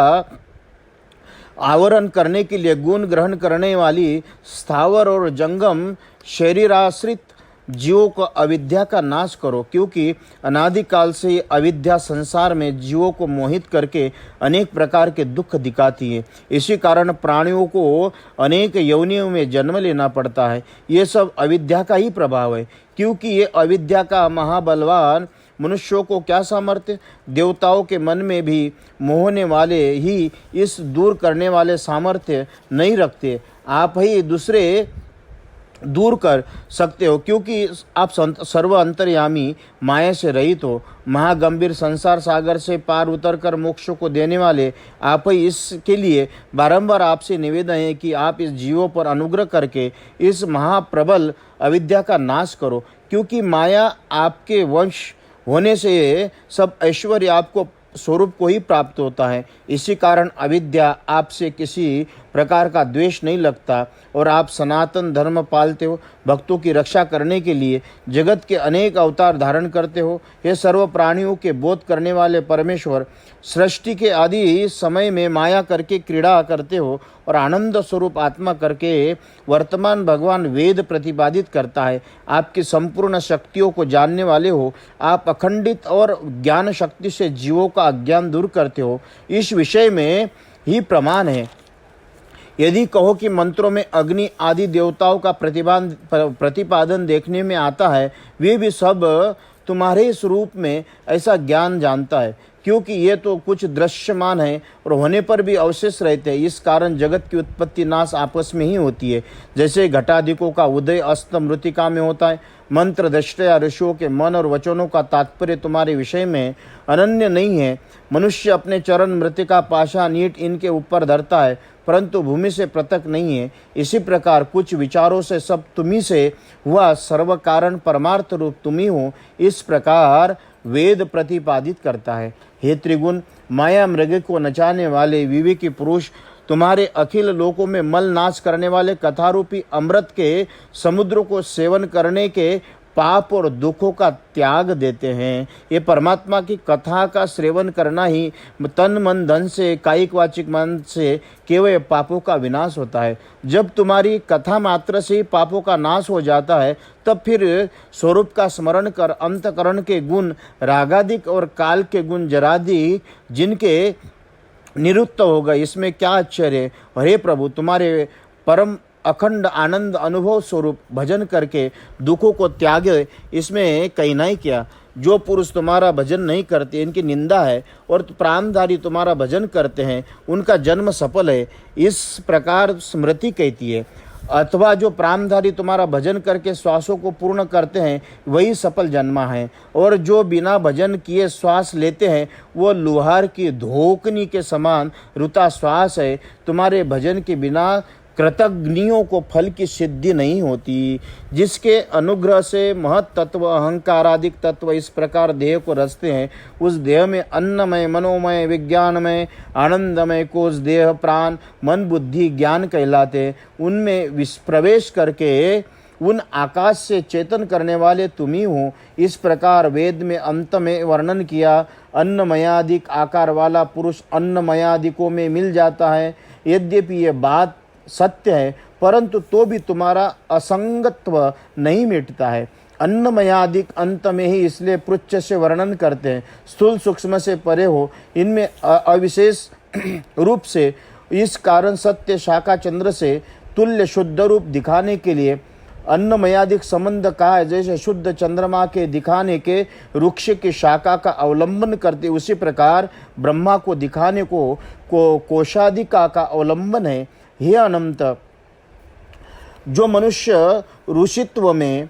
आवरण करने के लिए गुण ग्रहण करने वाली स्थावर और जंगम शरीराश्रित जीवों को अविद्या का नाश करो, क्योंकि अनादिकाल से ये अविद्या संसार में जीवों को मोहित करके अनेक प्रकार के दुख दिखाती है। इसी कारण प्राणियों को अनेक योनियों में जन्म लेना पड़ता है। ये सब अविद्या का ही प्रभाव है, क्योंकि ये अविद्या का महाबलवान मनुष्यों को क्या सामर्थ्य, देवताओं के मन में भी मोहने वाले ही इस दूर करने वाले सामर्थ्य नहीं रखते। आप ही दूसरे दूर कर सकते हो, क्योंकि आप सर्व अंतर्यामी माया से रहित हो। महागंभीर संसार सागर से पार उतरकर मोक्ष को देने वाले आप ही इसके लिए बारंबार आपसे निवेदन है कि आप इस जीवों पर अनुग्रह करके इस महाप्रबल अविद्या का नाश करो, क्योंकि माया आपके वंश होने से सब ऐश्वर्य आपको स्वरूप को ही प्राप्त होता है। इसी कारण अविद्या आपसे किसी प्रकार का द्वेष नहीं लगता और आप सनातन धर्म पालते हो। भक्तों की रक्षा करने के लिए जगत के अनेक अवतार धारण करते हो। ये सर्व प्राणियों के बोध करने वाले परमेश्वर सृष्टि के आदि समय में माया करके क्रीड़ा करते हो और आनंद स्वरूप आत्मा करके वर्तमान भगवान वेद प्रतिपादित करता है। आपकी संपूर्ण शक्तियों को जानने वाले हो। आप अखंडित और ज्ञान शक्ति से जीवों का अज्ञान दूर करते हो। इस विषय में ही प्रमाण है। यदि कहो कि मंत्रों में अग्नि आदि देवताओं का प्रतिपादन देखने में आता है, वे भी सब तुम्हारे स्वरूप में ऐसा ज्ञान जानता है, क्योंकि ये तो कुछ दृश्यमान है और होने पर भी अवशेष रहते हैं। इस कारण जगत की उत्पत्ति नाश आपस में ही होती है। जैसे घटादिकों का उदय अस्त मृतिका में होता है। मंत्र दृष्टया ऋषियों के मन और वचनों का तात्पर्य तुम्हारे विषय में अनन्य नहीं है। मनुष्य अपने चरण मृतिका पाषाण ईंट इनके ऊपर धरता है, परंतु भूमि से पृथक नहीं है। इसी प्रकार कुछ विचारों से सब तुम्ही से हुआ, सर्व कारण परमार्थ रूप तुम्ही हो, इस प्रकार वेद प्रतिपादित करता है। हे त्रिगुण, माया मृग को नचाने वाले विवेकी पुरुष तुम्हारे अखिल लोकों में मल नाश करने वाले कथारूपी अमृत के समुद्र को सेवन करने के पाप और दुखों का त्याग देते हैं। ये परमात्मा की कथा का सेवन करना ही तन मन धन से कायिक वाचिक मन से केवल पापों का विनाश होता है। जब तुम्हारी कथा मात्र से ही पापों का नाश हो जाता है, तब फिर स्वरूप का स्मरण कर अंतकरण के गुण रागादिक और काल के गुण जरादिक जिनके निरुक्त होगा, इसमें क्या आश्चर्य है। हे प्रभु, तुम्हारे परम अखंड आनंद अनुभव स्वरूप भजन करके दुखों को त्यागे, इसमें कहीं नहीं किया। जो पुरुष तुम्हारा भजन नहीं करते, इनकी निंदा है, और प्राणधारी तुम्हारा भजन करते हैं, उनका जन्म सफल है, इस प्रकार स्मृति कहती है। अथवा जो प्राणधारी तुम्हारा भजन करके श्वासों को पूर्ण करते हैं, वही सफल जन्मा है। और जो बिना भजन किए श्वास लेते हैं, वो लुहार की धोकनी के समान रुता श्वास है। तुम्हारे भजन के बिना कृतज्ञियों को फल की सिद्धि नहीं होती। जिसके अनुग्रह से महत तत्व अहंकारादिक तत्व इस प्रकार देह को रचते हैं, उस देह में अन्नमय मनोमय विज्ञानमय आनंदमय कोष देह प्राण मन बुद्धि ज्ञान कहलाते। उनमें प्रवेश करके उन आकाश से चेतन करने वाले तुम ही हो। इस प्रकार वेद में अंत में वर्णन किया। अन्नमयादिक आकार वाला पुरुष अन्नमयादिकों में मिल जाता है। यद्यपि ये बात सत्य है, परंतु तो भी तुम्हारा असंगत्व नहीं मिटता है। अन्नमयादिक अंत में ही इसलिए पृच्छ से वर्णन करते हैं। स्थूल सूक्ष्म से परे हो, इनमें अविशेष रूप से। इस कारण सत्य शाखा चंद्र से तुल्य शुद्ध रूप दिखाने के लिए अन्नमयादिक संबंध कहा है। जैसे शुद्ध चंद्रमा के दिखाने के वृक्ष की शाखा का अवलंबन करते, उसी प्रकार ब्रह्मा को दिखाने को कोशादिका का अवलंबन है। हे अनंत, जो मनुष्य ऋषित्व में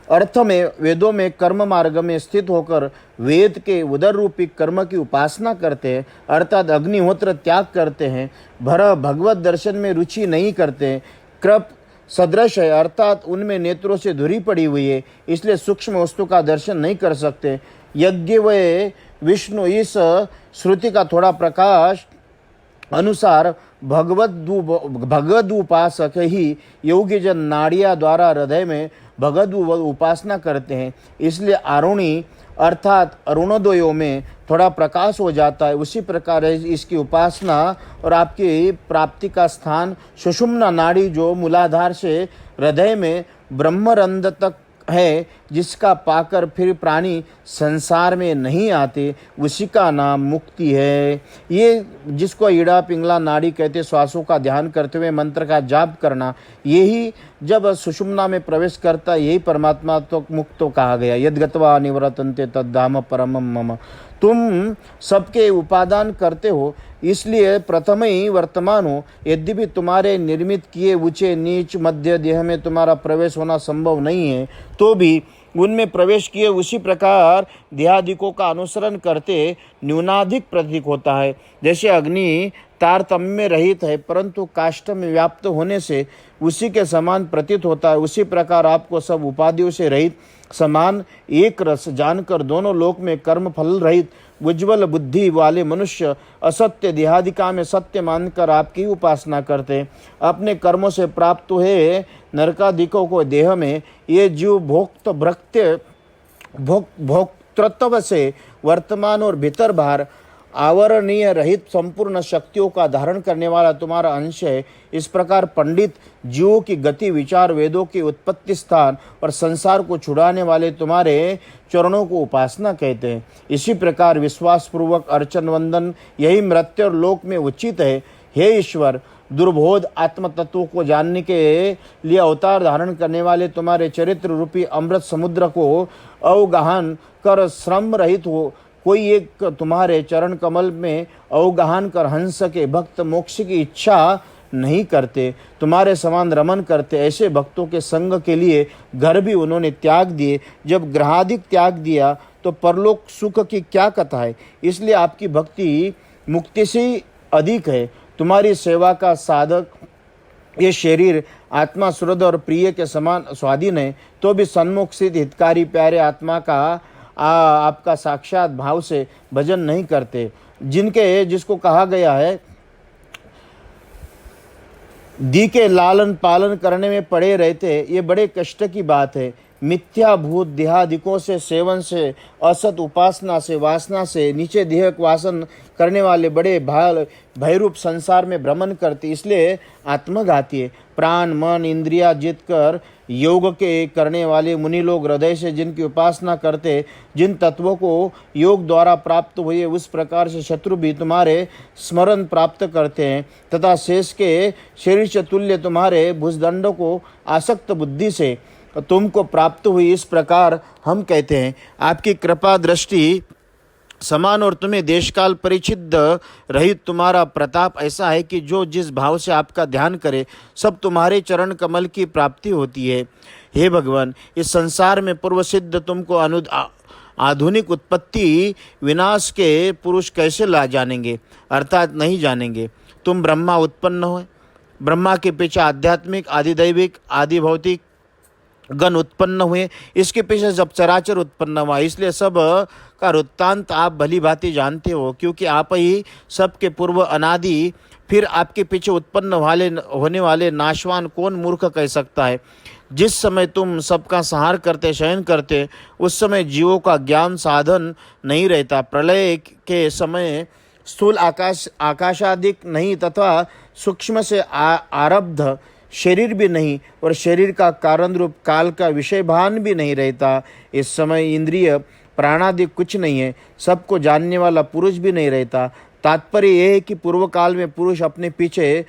अर्थ में वेदों में कर्म मार्ग में स्थित होकर वेद के उदर रूपी कर्म की उपासना करते हैं, अर्थात अग्निहोत्र त्याग करते हैं, भगवत दर्शन में रुचि नहीं करते, कृप सदृश है, अर्थात उनमें नेत्रों से धुरी पड़ी हुई है, इसलिए सूक्ष्म वस्तु का दर्शन नहीं कर सकते। यज्ञ व विष्णु, इस श्रुति का थोड़ा प्रकाश अनुसार भगवद उपासक ही योगी जन नाड़िया द्वारा हृदय में भगवद उपासना करते हैं। इसलिए आरुणी अर्थात अरुणोदयों में थोड़ा प्रकाश हो जाता है। उसी प्रकार इसकी उपासना और आपकी प्राप्ति का स्थान सुषुम्ना नाड़ी, जो मूलाधार से हृदय में ब्रह्मरंध्र तक है, जिसका पाकर फिर प्राणी संसार में नहीं आते, उसी का नाम मुक्ति है। ये जिसको ईड़ा पिंगला नाड़ी कहते, श्वासों का ध्यान करते हुए मंत्र का जाप करना, यही जब सुषुम्ना में प्रवेश करता, यही परमात्मा तो मुक्तो कहा गया। यद्गत्वा निवर्तन्ते तद्धाम परमं मम। तुम सबके उपादान करते हो, इसलिए प्रथम ही वर्तमान हो। यद्यपि तुम्हारे निर्मित किए ऊंचे नीच मध्य देह में तुम्हारा प्रवेश होना संभव नहीं है, तो भी उनमें प्रवेश किए उसी प्रकार देहादिकों का अनुसरण करते न्यूनाधिक प्रतीक होता है। जैसे अग्नि तारतम्य रहित है, परंतु काष्ठ में व्याप्त होने से उसी के समान प्रतीत होता है, उसी प्रकार आपको सब उपाधियों से रहित समान एक रस जानकर दोनों लोक में कर्म फल रहित उज्ज्वल बुद्धि वाले मनुष्य असत्य देहादिका में सत्य मानकर आपकी उपासना करते। अपने कर्मों से प्राप्त हुए नरकादिकों को देह में ये जीव भोक्तृत्व से वर्तमान और भीतर बाहर आवरणीय रहित संपूर्ण शक्तियों का धारण करने वाला तुम्हारा अंश है। इस प्रकार पंडित जीवों की गति विचार, वेदों की उत्पत्ति स्थान और संसार को छुड़ाने वाले तुम्हारे चरणों को उपासना कहते हैं। इसी प्रकार विश्वास पूर्वक अर्चन वंदन यही मृत्यु और लोक में उचित है। हे ईश्वर, दुर्बोध आत्म तत्वों को जानने के लिए अवतार धारण करने वाले तुम्हारे चरित्र रूपी अमृत समुद्र को अवगाहन कर श्रम रहित कोई एक तुम्हारे चरण कमल में अवगाहन कर हंस सके। भक्त मोक्ष की इच्छा नहीं करते, तुम्हारे समान रमन करते। ऐसे भक्तों के संग के लिए घर भी उन्होंने त्याग दिए। जब ग्रहाधिक त्याग दिया तो परलोक सुख की क्या कथा है। इसलिए आपकी भक्ति मुक्ति से अधिक है। तुम्हारी सेवा का साधक ये शरीर आत्मा शुद्ध और प्रिय के समान स्वाधीन है, तो भी सन्मुख स्थित हितकारी प्यारे आत्मा का आपका साक्षात भाव से भजन नहीं करते। जिसको कहा गया है दी के लालन पालन करने में पड़े रहते, ये बड़े कष्ट की बात है। मिथ्या भूत देहादिकों से, सेवन से, असत उपासना से, वासना से नीचे देह वासन करने वाले बड़े भयरूप संसार में भ्रमण करते, इसलिए आत्मघाती है। प्राण मन इंद्रिया जीत कर योग के करने वाले मुनि लोग हृदय से जिनकी उपासना करते, जिन तत्वों को योग द्वारा प्राप्त हुए उस प्रकार से शत्रु भी तुम्हारे स्मरण प्राप्त करते हैं, तथा शेष के शरीर से तुल्य तुम्हारे भुजदंडों को आसक्त बुद्धि से तुमको प्राप्त हुई। इस प्रकार हम कहते हैं आपकी कृपा दृष्टि समान और तुम्हें देशकाल परिचित रहित तुम्हारा प्रताप ऐसा है कि जो जिस भाव से आपका ध्यान करे सब तुम्हारे चरण कमल की प्राप्ति होती है। हे भगवान, इस संसार में पूर्व सिद्ध तुमको आधुनिक उत्पत्ति विनाश के पुरुष कैसे ला जानेंगे, अर्थात नहीं जानेंगे। तुम ब्रह्मा उत्पन्न हो, ब्रह्मा के पीछे आध्यात्मिक आदिदैविक आदि भौतिक गण उत्पन्न हुए, इसके पीछे जब चराचर उत्पन्न हुआ, इसलिए सब का वृत्तांत आप भली भांति जानते हो, क्योंकि आप ही सबके पूर्व अनादि। फिर आपके पीछे उत्पन्न होने वाले नाशवान कौन मूर्ख कह सकता है। जिस समय तुम सबका संहार करते शयन करते उस समय जीवों का ज्ञान साधन नहीं रहता। प्रलय के समय स्थूल आकाशादिक नहीं तथा सूक्ष्म से आरब्ध शरीर भी नहीं और शरीर का कारण रूप काल का विषय भान भी नहीं रहता। इस समय इंद्रिय प्राणादि कुछ नहीं है, सबको जानने वाला पुरुष भी नहीं रहता। तात्पर्य यह है कि पूर्व काल में पुरुष अपने पीछे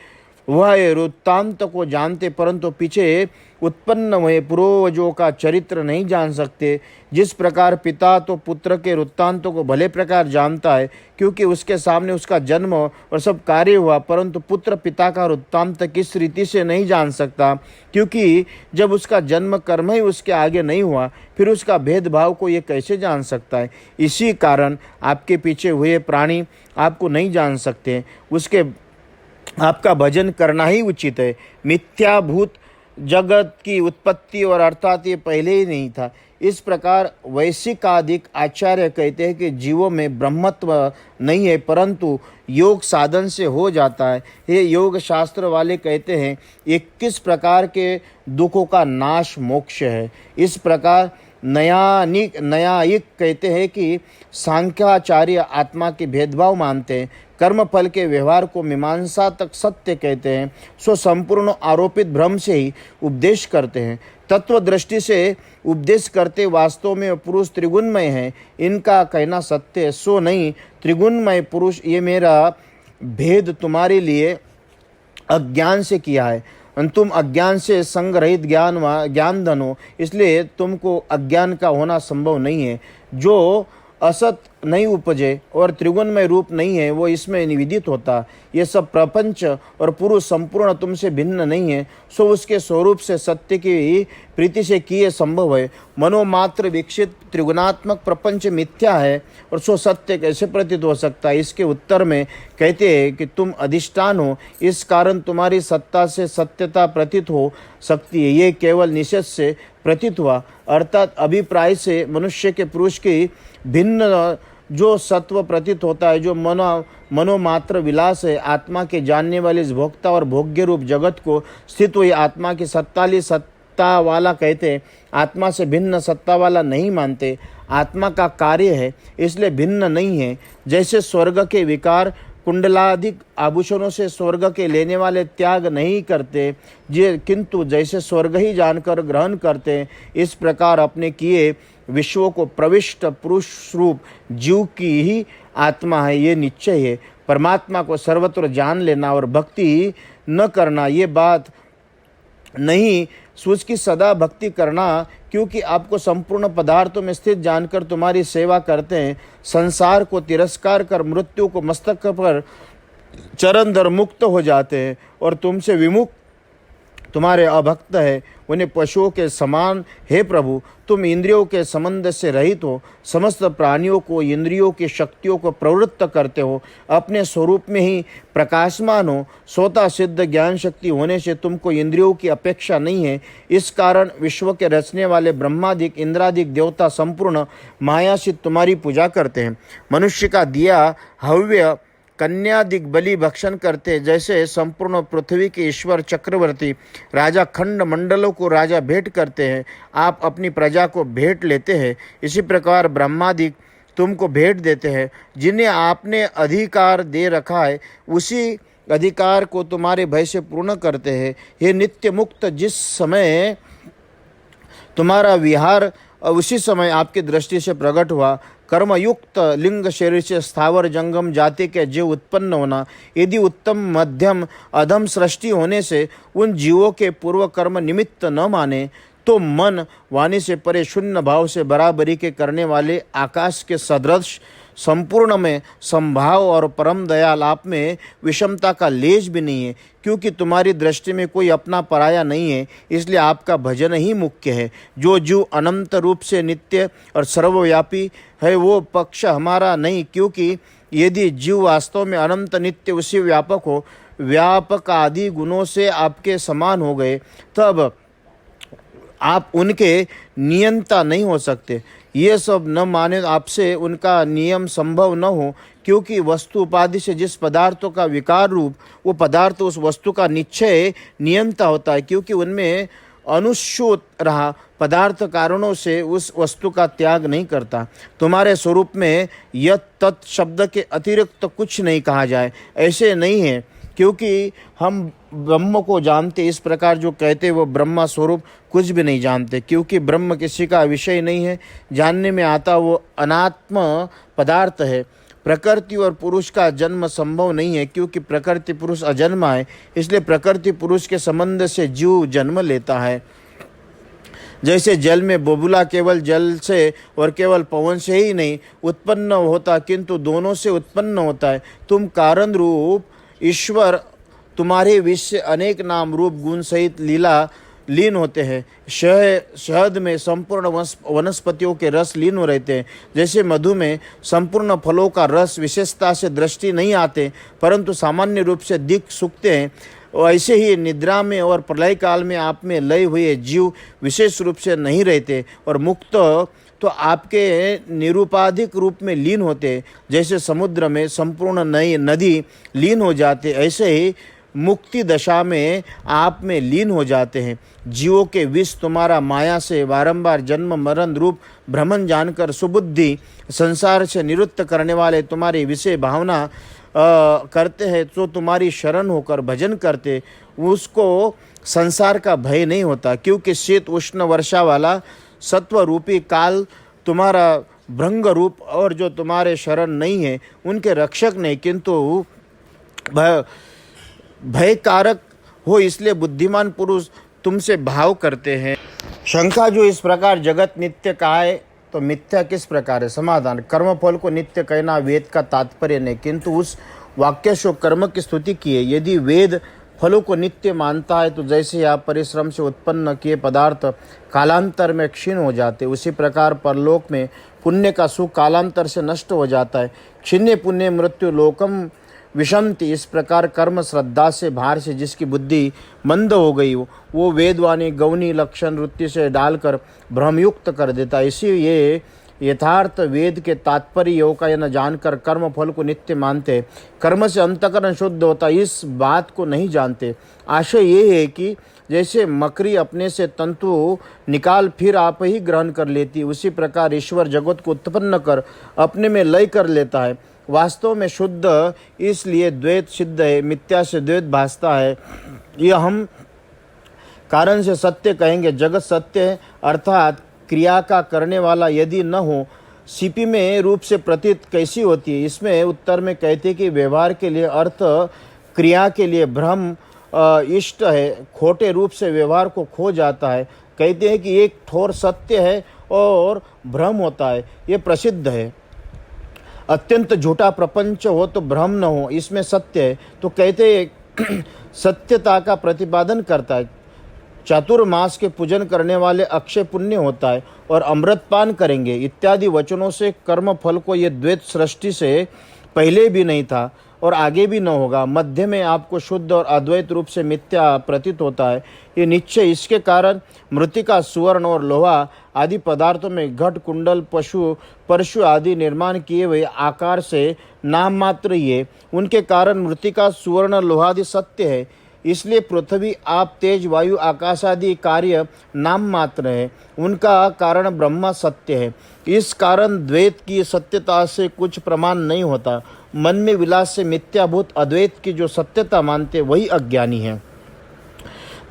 वह वृत्तांत को जानते, परंतु पीछे उत्पन्न हुए पूर्वजों का चरित्र नहीं जान सकते। जिस प्रकार पिता तो पुत्र के वृत्तांतों को भले प्रकार जानता है, क्योंकि उसके सामने उसका जन्म और सब कार्य हुआ, परंतु पुत्र पिता का वृत्तांत किस रीति से नहीं जान सकता, क्योंकि जब उसका जन्म कर्म ही उसके आगे नहीं हुआ, फिर उसका भेदभाव को ये कैसे जान सकता है। इसी कारण आपके पीछे हुए प्राणी आपको नहीं जान सकते, उसके आपका भजन करना ही उचित है। मिथ्याभूत जगत की उत्पत्ति और अर्थात ये पहले ही नहीं था। इस प्रकार वैशिकाधिक आचार्य कहते हैं कि जीवों में ब्रह्मत्व नहीं है, परंतु योग साधन से हो जाता है। ये योग शास्त्र वाले कहते हैं 21 प्रकार के दुखों का नाश मोक्ष है। इस प्रकार न्यायिक कहते हैं कि सांख्याचार्य आत्मा के भेदभाव मानते हैं, कर्म फल के व्यवहार को मीमांसा तक सत्य कहते हैं, सो संपूर्ण आरोपित भ्रम से ही उपदेश करते हैं। तत्व दृष्टि से उपदेश करते वास्तव में पुरुष त्रिगुणमय है, इनका कहना सत्य है, सो नहीं त्रिगुणमय पुरुष। ये मेरा भेद तुम्हारे लिए अज्ञान से किया है, तुम अज्ञान से संग रहित ज्ञान धन हो, इसलिए तुमको अज्ञान का होना संभव नहीं है। जो असत नहीं उपजे और त्रिगुणमय रूप नहीं है, वो इसमें निविदित होता। ये सब प्रपंच और पुरुष संपूर्ण तुमसे भिन्न नहीं है, सो उसके स्वरूप से सत्य की प्रीति से किए संभव है। मनोमात्र विकसित त्रिगुणात्मक प्रपंच मिथ्या है और सो सत्य कैसे प्रतीत हो सकता है। इसके उत्तर में कहते हैं कि तुम अधिष्ठान हो, इस कारण तुम्हारी सत्ता से सत्यता प्रतीत हो सकती है। ये केवल निषेध से प्रतीत हुआ, अर्थात अभिप्राय से मनुष्य के पुरुष की भिन्न जो सत्व प्रतीत होता है, जो मनोमात्र विलास है, आत्मा के जानने वाले इस भोक्ता और भोग्य रूप जगत को स्थित हुई आत्मा की सत्ता वाला कहते हैं। आत्मा से भिन्न सत्ता वाला नहीं मानते। आत्मा का कार्य है, इसलिए भिन्न नहीं है। जैसे स्वर्ग के विकार कुंडलाधिक आभूषणों से स्वर्ग के लेने वाले त्याग नहीं करते, किंतु जैसे स्वर्ग ही जानकर ग्रहण करते, इस प्रकार अपने किए विश्वों को प्रविष्ट पुरुष रूप जीव की ही आत्मा है, ये निश्चय है। परमात्मा को सर्वत्र जान लेना और भक्ति न करना, ये बात नहीं उसकी सदा भक्ति करना, क्योंकि आपको संपूर्ण पदार्थों में स्थित जानकर तुम्हारी सेवा करते हैं। संसार को तिरस्कार कर मृत्यु को मस्तक पर चरण धर मुक्त हो जाते हैं और तुमसे विमुख तुम्हारे अभक्त है उन्हें पशुओं के समान। हे प्रभु, तुम इंद्रियों के संबंध से रहित हो, समस्त प्राणियों को इंद्रियों की शक्तियों को प्रवृत्त करते हो, अपने स्वरूप में ही प्रकाशमान हो। स्वतः सिद्ध ज्ञान शक्ति होने से तुमको इंद्रियों की अपेक्षा नहीं है। इस कारण विश्व के रचने वाले ब्रह्मादिक इंद्रादिक देवता संपूर्ण माया से तुम्हारी पूजा करते हैं। मनुष्य का दिया हव्य कन्यादिक बलि भक्षण करते, जैसे संपूर्ण पृथ्वी के ईश्वर चक्रवर्ती राजा खंड मंडलों को राजा भेंट करते हैं, आप अपनी प्रजा को भेंट लेते हैं। इसी प्रकार ब्रह्मादिक तुमको भेंट देते हैं। जिन्हें आपने अधिकार दे रखा है उसी अधिकार को तुम्हारे भय से पूर्ण करते हैं। ये नित्य मुक्त, जिस समय तुम्हारा विहार उसी समय आपकी दृष्टि से प्रकट हुआ। कर्मयुक्त लिंग शरीर से स्थावर जंगम जाति के जीव उत्पन्न होना, यदि उत्तम मध्यम अधम सृष्टि होने से उन जीवों के पूर्व कर्म निमित्त न माने, तो मन वाणी से परे शून्य भाव से बराबरी के करने वाले आकाश के सदृश संपूर्ण में संभाव और परम दयाल आप में विषमता का लेश भी नहीं है, क्योंकि तुम्हारी दृष्टि में कोई अपना पराया नहीं है, इसलिए आपका भजन ही मुख्य है। जो जीव अनंत रूप से नित्य और सर्वव्यापी है वो पक्ष हमारा नहीं, क्योंकि यदि जीव वास्तव में अनंत नित्य उसी व्यापक हो, व्यापक आदि गुणों से आपके समान हो गए, तब आप उनके नियंता नहीं हो सकते। ये सब न माने आपसे उनका नियम संभव न हो, क्योंकि वस्तु उपाधि से जिस पदार्थों का विकार रूप वो पदार्थ उस वस्तु का निश्चय नियंता होता है, क्योंकि उनमें अनुस्यूत रहा पदार्थ कारणों से उस वस्तु का त्याग नहीं करता। तुम्हारे स्वरूप में यत् तत् शब्द के अतिरिक्त तो कुछ नहीं कहा जाए, ऐसे नहीं है, क्योंकि हम ब्रह्म को जानते, इस प्रकार जो कहते वो ब्रह्मा स्वरूप कुछ भी नहीं जानते, क्योंकि ब्रह्म किसी का विषय नहीं है। जानने में आता वो अनात्म पदार्थ है। प्रकृति और पुरुष का जन्म संभव नहीं है, क्योंकि प्रकृति पुरुष अजन्मा है, इसलिए प्रकृति पुरुष के संबंध से जीव जन्म लेता है। जैसे जल में बुलबुला केवल जल से और केवल पवन से ही नहीं उत्पन्न होता, किंतु दोनों से उत्पन्न होता है। तुम कारण रूप ईश्वर, तुम्हारे विश्व अनेक नाम रूप गुण सहित लीन होते हैं। शहद में संपूर्ण वनस्पतियों के रस लीन हो रहते हैं। जैसे मधु में संपूर्ण फलों का रस विशेषता से दृष्टि नहीं आते, परंतु सामान्य रूप से दिख सूखते हैं, ऐसे ही निद्रा में और प्रलय काल में आप में लय हुए जीव विशेष रूप से नहीं रहते और मुक्त तो आपके निरूपाधिक रूप में लीन होते। जैसे समुद्र में संपूर्ण नई नदी लीन हो जाते, ऐसे ही मुक्ति दशा में आप में लीन हो जाते हैं। जीवों के विष तुम्हारा माया से बारंबार जन्म मरण रूप भ्रमण जानकर सुबुद्धि संसार से निवृत्त करने वाले तुम्हारी विषय भावना करते हैं, तो तुम्हारी शरण होकर भजन करते, उसको संसार का भय नहीं होता, क्योंकि शीत उष्ण वर्षा वाला सत्व रूपी काल तुम्हारा भृंग रूप और जो तुम्हारे शरण नहीं है उनके रक्षक नहीं, किंतु भयकारक हो, इसलिए बुद्धिमान पुरुष तुमसे भाव करते हैं। शंका, जो इस प्रकार जगत नित्य कहा है तो मिथ्या किस प्रकार है? समाधान, कर्मफल को नित्य कहना वेद का तात्पर्य नहीं, किंतु उस वाक्य से कर्म की स्तुति की है। यदि वेद फलों को नित्य मानता है तो जैसे आप परिश्रम से उत्पन्न किए पदार्थ कालांतर में क्षीण हो जाते, उसी प्रकार परलोक में पुण्य का सुख कालांतर से नष्ट हो जाता है। क्षीण्य पुण्य मृत्यु लोकम विषंति। इस प्रकार कर्म श्रद्धा से भार से जिसकी बुद्धि मंद हो गई वो वेदवाणी गौनी लक्षण वृत्ति से डालकर भ्रमयुक्त कर देता है। इसी ये यथार्थ वेद के तात्पर्य योग का न जानकर कर्म फल को नित्य मानते, कर्म से अंतकरण शुद्ध होता, इस बात को नहीं जानते। आशय ये है कि जैसे मकड़ी अपने से तंतु निकाल फिर आप ही ग्रहण कर लेती, उसी प्रकार ईश्वर जगत को उत्पन्न कर अपने में लय कर लेता है। वास्तव में शुद्ध इसलिए द्वैत सिद्ध है, मिथ्या से द्वैत भासता है। यह हम कारण से सत्य कहेंगे। जगत सत्य है, अर्थात क्रिया का करने वाला यदि न हो, सीपी में रूप से प्रतीत कैसी होती है? इसमें उत्तर में कहते कि व्यवहार के लिए अर्थ, क्रिया के लिए भ्रम इष्ट है, खोटे रूप से व्यवहार को खो जाता है। कहते हैं कि एक ठोर सत्य है और भ्रम होता है, ये प्रसिद्ध है। अत्यंत झूठा प्रपंच हो तो भ्रम न हो, इसमें सत्य है। तो कहते हैं सत्यता का प्रतिपादन करता है। चातुर्मास के पूजन करने वाले अक्षय पुण्य होता है और अमृतपान करेंगे इत्यादि वचनों से कर्म फल को ये द्वैत सृष्टि से पहले भी नहीं था और आगे भी न होगा। मध्य में आपको शुद्ध और अद्वैत रूप से मिथ्या प्रतीत होता है, ये निश्चय। इसके कारण मृतिका, सुवर्ण और लोहा आदि पदार्थों में घट, कुंडल, परशु आदि निर्माण किए हुए आकार से नाम मात्र ये। उनके कारण मृतिका, सुवर्ण, लोहादि सत्य है। इसलिए पृथ्वी, आप, तेज, वायु, आकाश आदि कार्य नाम मात्र है। उनका कारण ब्रह्मा सत्य है। इस कारण द्वैत की सत्यता से कुछ प्रमाण नहीं होता। मन में विलास से मिथ्याभूत अद्वैत की जो सत्यता मानते वही अज्ञानी है।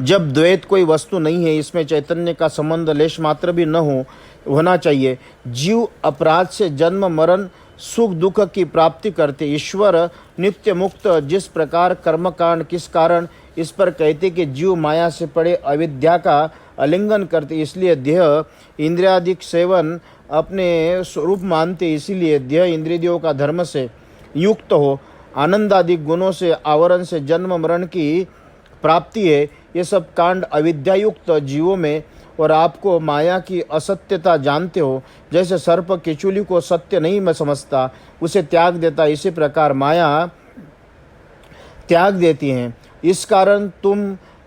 जब द्वैत कोई वस्तु नहीं है, इसमें चैतन्य का संबंध लेश मात्र भी न होना चाहिए। जीव अपराध से जन्म, मरण, सुख दुख की प्राप्ति करते। ईश्वर नित्य मुक्त, जिस प्रकार कर्मकांड किस कारण, इस पर कहते कि जीव माया से पड़े अविद्या का आलिंगन करते, इसलिए देह इंद्रियादिक सेवन अपने स्वरूप मानते। इसीलिए देह इंद्रियों का धर्म से युक्त हो, आनंदादिक गुणों से आवरण से जन्म मरण की प्राप्ति है। ये सब कांड अविद्यायुक्त जीवों में, और आपको माया की असत्यता जानते हो। जैसे सर्प केचुली को सत्य नहीं समझता, उसे त्याग देता, इसी प्रकार माया त्याग देती हैं। इस कारण तुम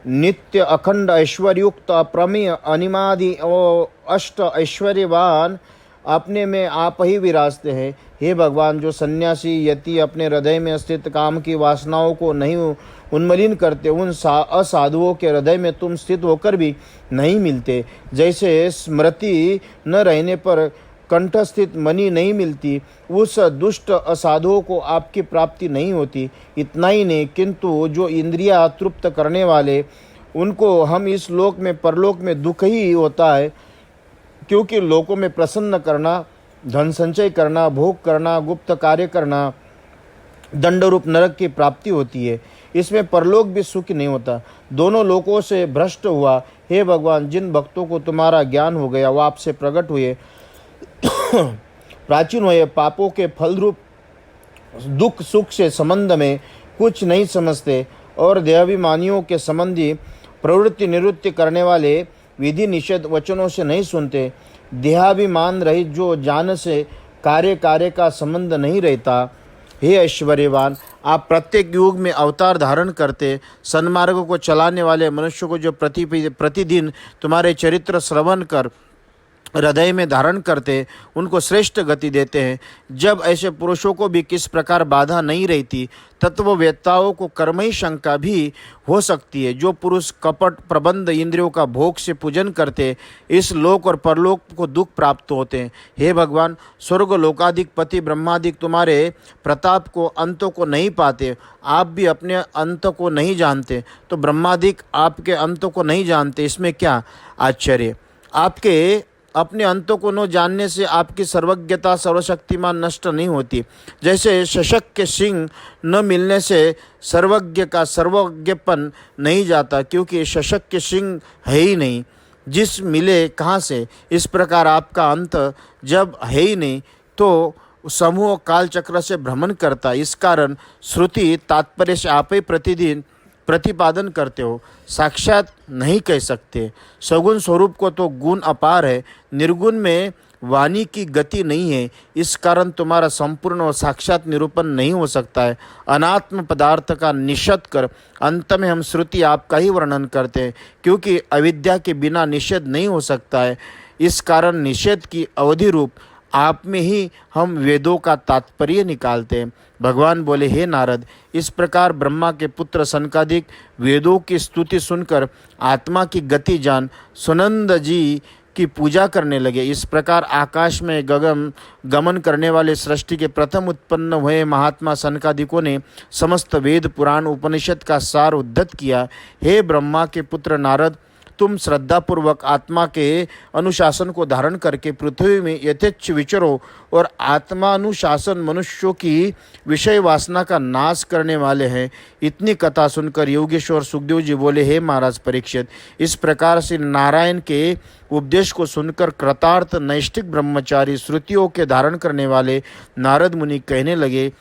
नित्य अखंड ऐश्वर्युक्त, अप्रमेय, अनिमादि और अष्ट ऐश्वर्यवान अपने में आप ही विराजते हैं। हे भगवान, जो सन्यासी यति अपने हृदय में स्थित काम की वासनाओं को नहीं उन्मलिन करते, उन असाधुओं के हृदय में तुम स्थित होकर भी नहीं मिलते। जैसे स्मृति न रहने पर कंठस्थित मणि नहीं मिलती, उस दुष्ट असाधुओं को आपकी प्राप्ति नहीं होती। इतना ही नहीं, किंतु जो इंद्रिया तृप्त करने वाले, उनको हम इस लोक में परलोक में दुख ही होता है। क्योंकि लोकों में प्रसन्न करना, धन संचय करना, भोग करना, गुप्त कार्य करना, दंड रूप नरक की प्राप्ति होती है। इसमें परलोक भी सुख नहीं होता, दोनों लोकों से भ्रष्ट हुआ। हे भगवान, जिन भक्तों को तुम्हारा ज्ञान हो गया, वो आपसे प्रकट हुए, प्राचीन हुए, पापों के फल रूप दुख सुख से संबंध में कुछ नहीं समझते और देहाभिमानियों के संबंधी प्रवृत्ति निवृत्ति करने वाले विधि निषेध वचनों से नहीं सुनते। देहाभिमान रहित जो जान से कार्य का संबंध नहीं रहता। हे ऐश्वर्यवान, आप प्रत्येक युग में अवतार धारण करते, सन्मार्ग को चलाने वाले मनुष्य को जो प्रतिदिन तुम्हारे चरित्र श्रवण कर हृदय में धारण करते, उनको श्रेष्ठ गति देते हैं। जब ऐसे पुरुषों को भी किस प्रकार बाधा नहीं रहती, तत्ववेत्ताओं को कर्म ही शंका भी हो सकती है। जो पुरुष कपट प्रबंध इंद्रियों का भोग से पूजन करते, इस लोक और परलोक को दुख प्राप्त होते हैं। हे भगवान, स्वर्ग लोकाधिक पति ब्रह्मादिक तुम्हारे प्रताप को अंतों को नहीं पाते। आप भी अपने अंत को नहीं जानते, तो ब्रह्मादिक आपके अंत को नहीं जानते, इसमें क्या आश्चर्य। आपके अपने अंतों को न जानने से आपकी सर्वज्ञता सर्वशक्तिमान नष्ट नहीं होती। जैसे शशक के सिंह न मिलने से सर्वज्ञ का सर्वज्ञपन नहीं जाता, क्योंकि शशक के सिंह है ही नहीं, जिस मिले कहाँ से। इस प्रकार आपका अंत जब है ही नहीं, तो समूह काल चक्र से भ्रमण करता। इस कारण श्रुति तात्पर्य से आप ही प्रतिदिन प्रतिपादन करते हो, साक्षात नहीं कह सकते। सगुण स्वरूप को तो गुण अपार है, निर्गुण में वाणी की गति नहीं है। इस कारण तुम्हारा संपूर्ण और साक्षात निरूपण नहीं हो सकता है। अनात्म पदार्थ का निषेध कर अंत में हम श्रुति आपका ही वर्णन करते हैं, क्योंकि अविद्या के बिना निषेध नहीं हो सकता है। इस कारण निषेध की अवधि रूप आप में ही हम वेदों का तात्पर्य निकालते हैं। भगवान बोले, हे नारद, इस प्रकार ब्रह्मा के पुत्र सनकादिक वेदों की स्तुति सुनकर आत्मा की गति जान सुनंद जी की पूजा करने लगे। इस प्रकार आकाश में गमन करने वाले सृष्टि के प्रथम उत्पन्न हुए महात्मा सनकादिकों ने समस्त वेद पुराण उपनिषद का सार उद्धत किया। हे ब्रह्मा के पुत्र नारद, तुम श्रद्धापूर्वक आत्मा के अनुशासन को धारण करके पृथ्वी में यथेच्छ विचरो और आत्मानुशासन मनुष्यों की विषय वासना का नाश करने वाले हैं। इतनी कथा सुनकर योगेश्वर सुखदेव जी बोले, हे महाराज परीक्षित, इस प्रकार से नारायण के उपदेश को सुनकर कृतार्थ नैष्ठिक ब्रह्मचारी श्रुतियों के धारण करने वाले नारद मुनि कहने लगे।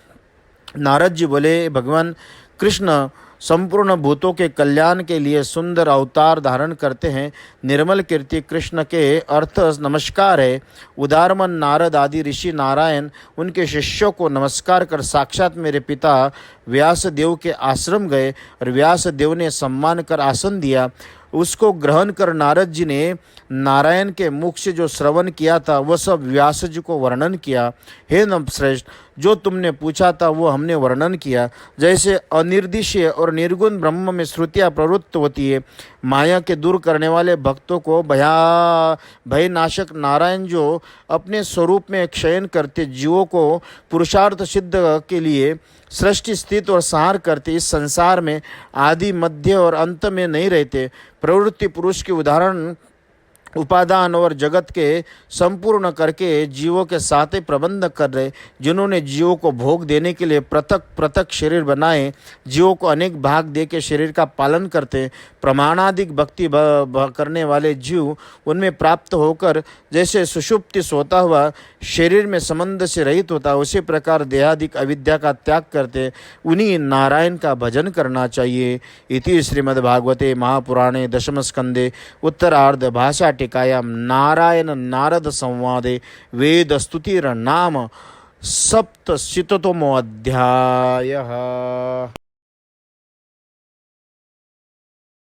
नारद जी बोले, भगवान कृष्ण संपूर्ण भूतों के कल्याण के लिए सुंदर अवतार धारण करते हैं। निर्मल कीर्ति कृष्ण के अर्थ नमस्कार है। उदारमन नारद आदि ऋषि नारायण उनके शिष्यों को नमस्कार कर साक्षात मेरे पिता व्यास देव के आश्रम गए और व्यास देव ने सम्मान कर आसन दिया। उसको ग्रहण कर नारद जी ने नारायण के मुख से जो श्रवण किया था वह सब व्यास जी को वर्णन किया। हे नमश्रेष्ठ, जो तुमने पूछा था वो हमने वर्णन किया। जैसे अनिर्दिश्य और निर्गुण ब्रह्म में श्रुतियाँ प्रवृत्त होती है, माया के दूर करने वाले भक्तों को भयनाशक नारायण जो अपने स्वरूप में क्षयन करते जीवों को पुरुषार्थ सिद्ध के लिए सृष्टि स्थित और संहार करते, इस संसार में आदि मध्य और अंत में नहीं रहते, प्रवृत्ति पुरुष के उदाहरण उपादान और जगत के संपूर्ण करके जीवों के साथ ही प्रबंध कर रहे, जिन्होंने जीवों को भोग देने के लिए पृथक पृथक शरीर बनाए, जीवों को अनेक भाग दे के शरीर का पालन करते, प्रमाणाधिक भक्ति करने वाले जीव उनमें प्राप्त होकर जैसे सुषुप्ति सोता हुआ शरीर में संबंध से रहित होता, उसी प्रकार देहादिक अविद्या का त्याग करते, उन्हीं नारायण का भजन करना चाहिए। इति श्रीमद्भागवते महापुराणे दशम स्कंदे उत्तरार्ध भाषा टीकायां नारायण नारद संवादे वेद स्तुतिर नाम सप्तशीततमो अध्यायः।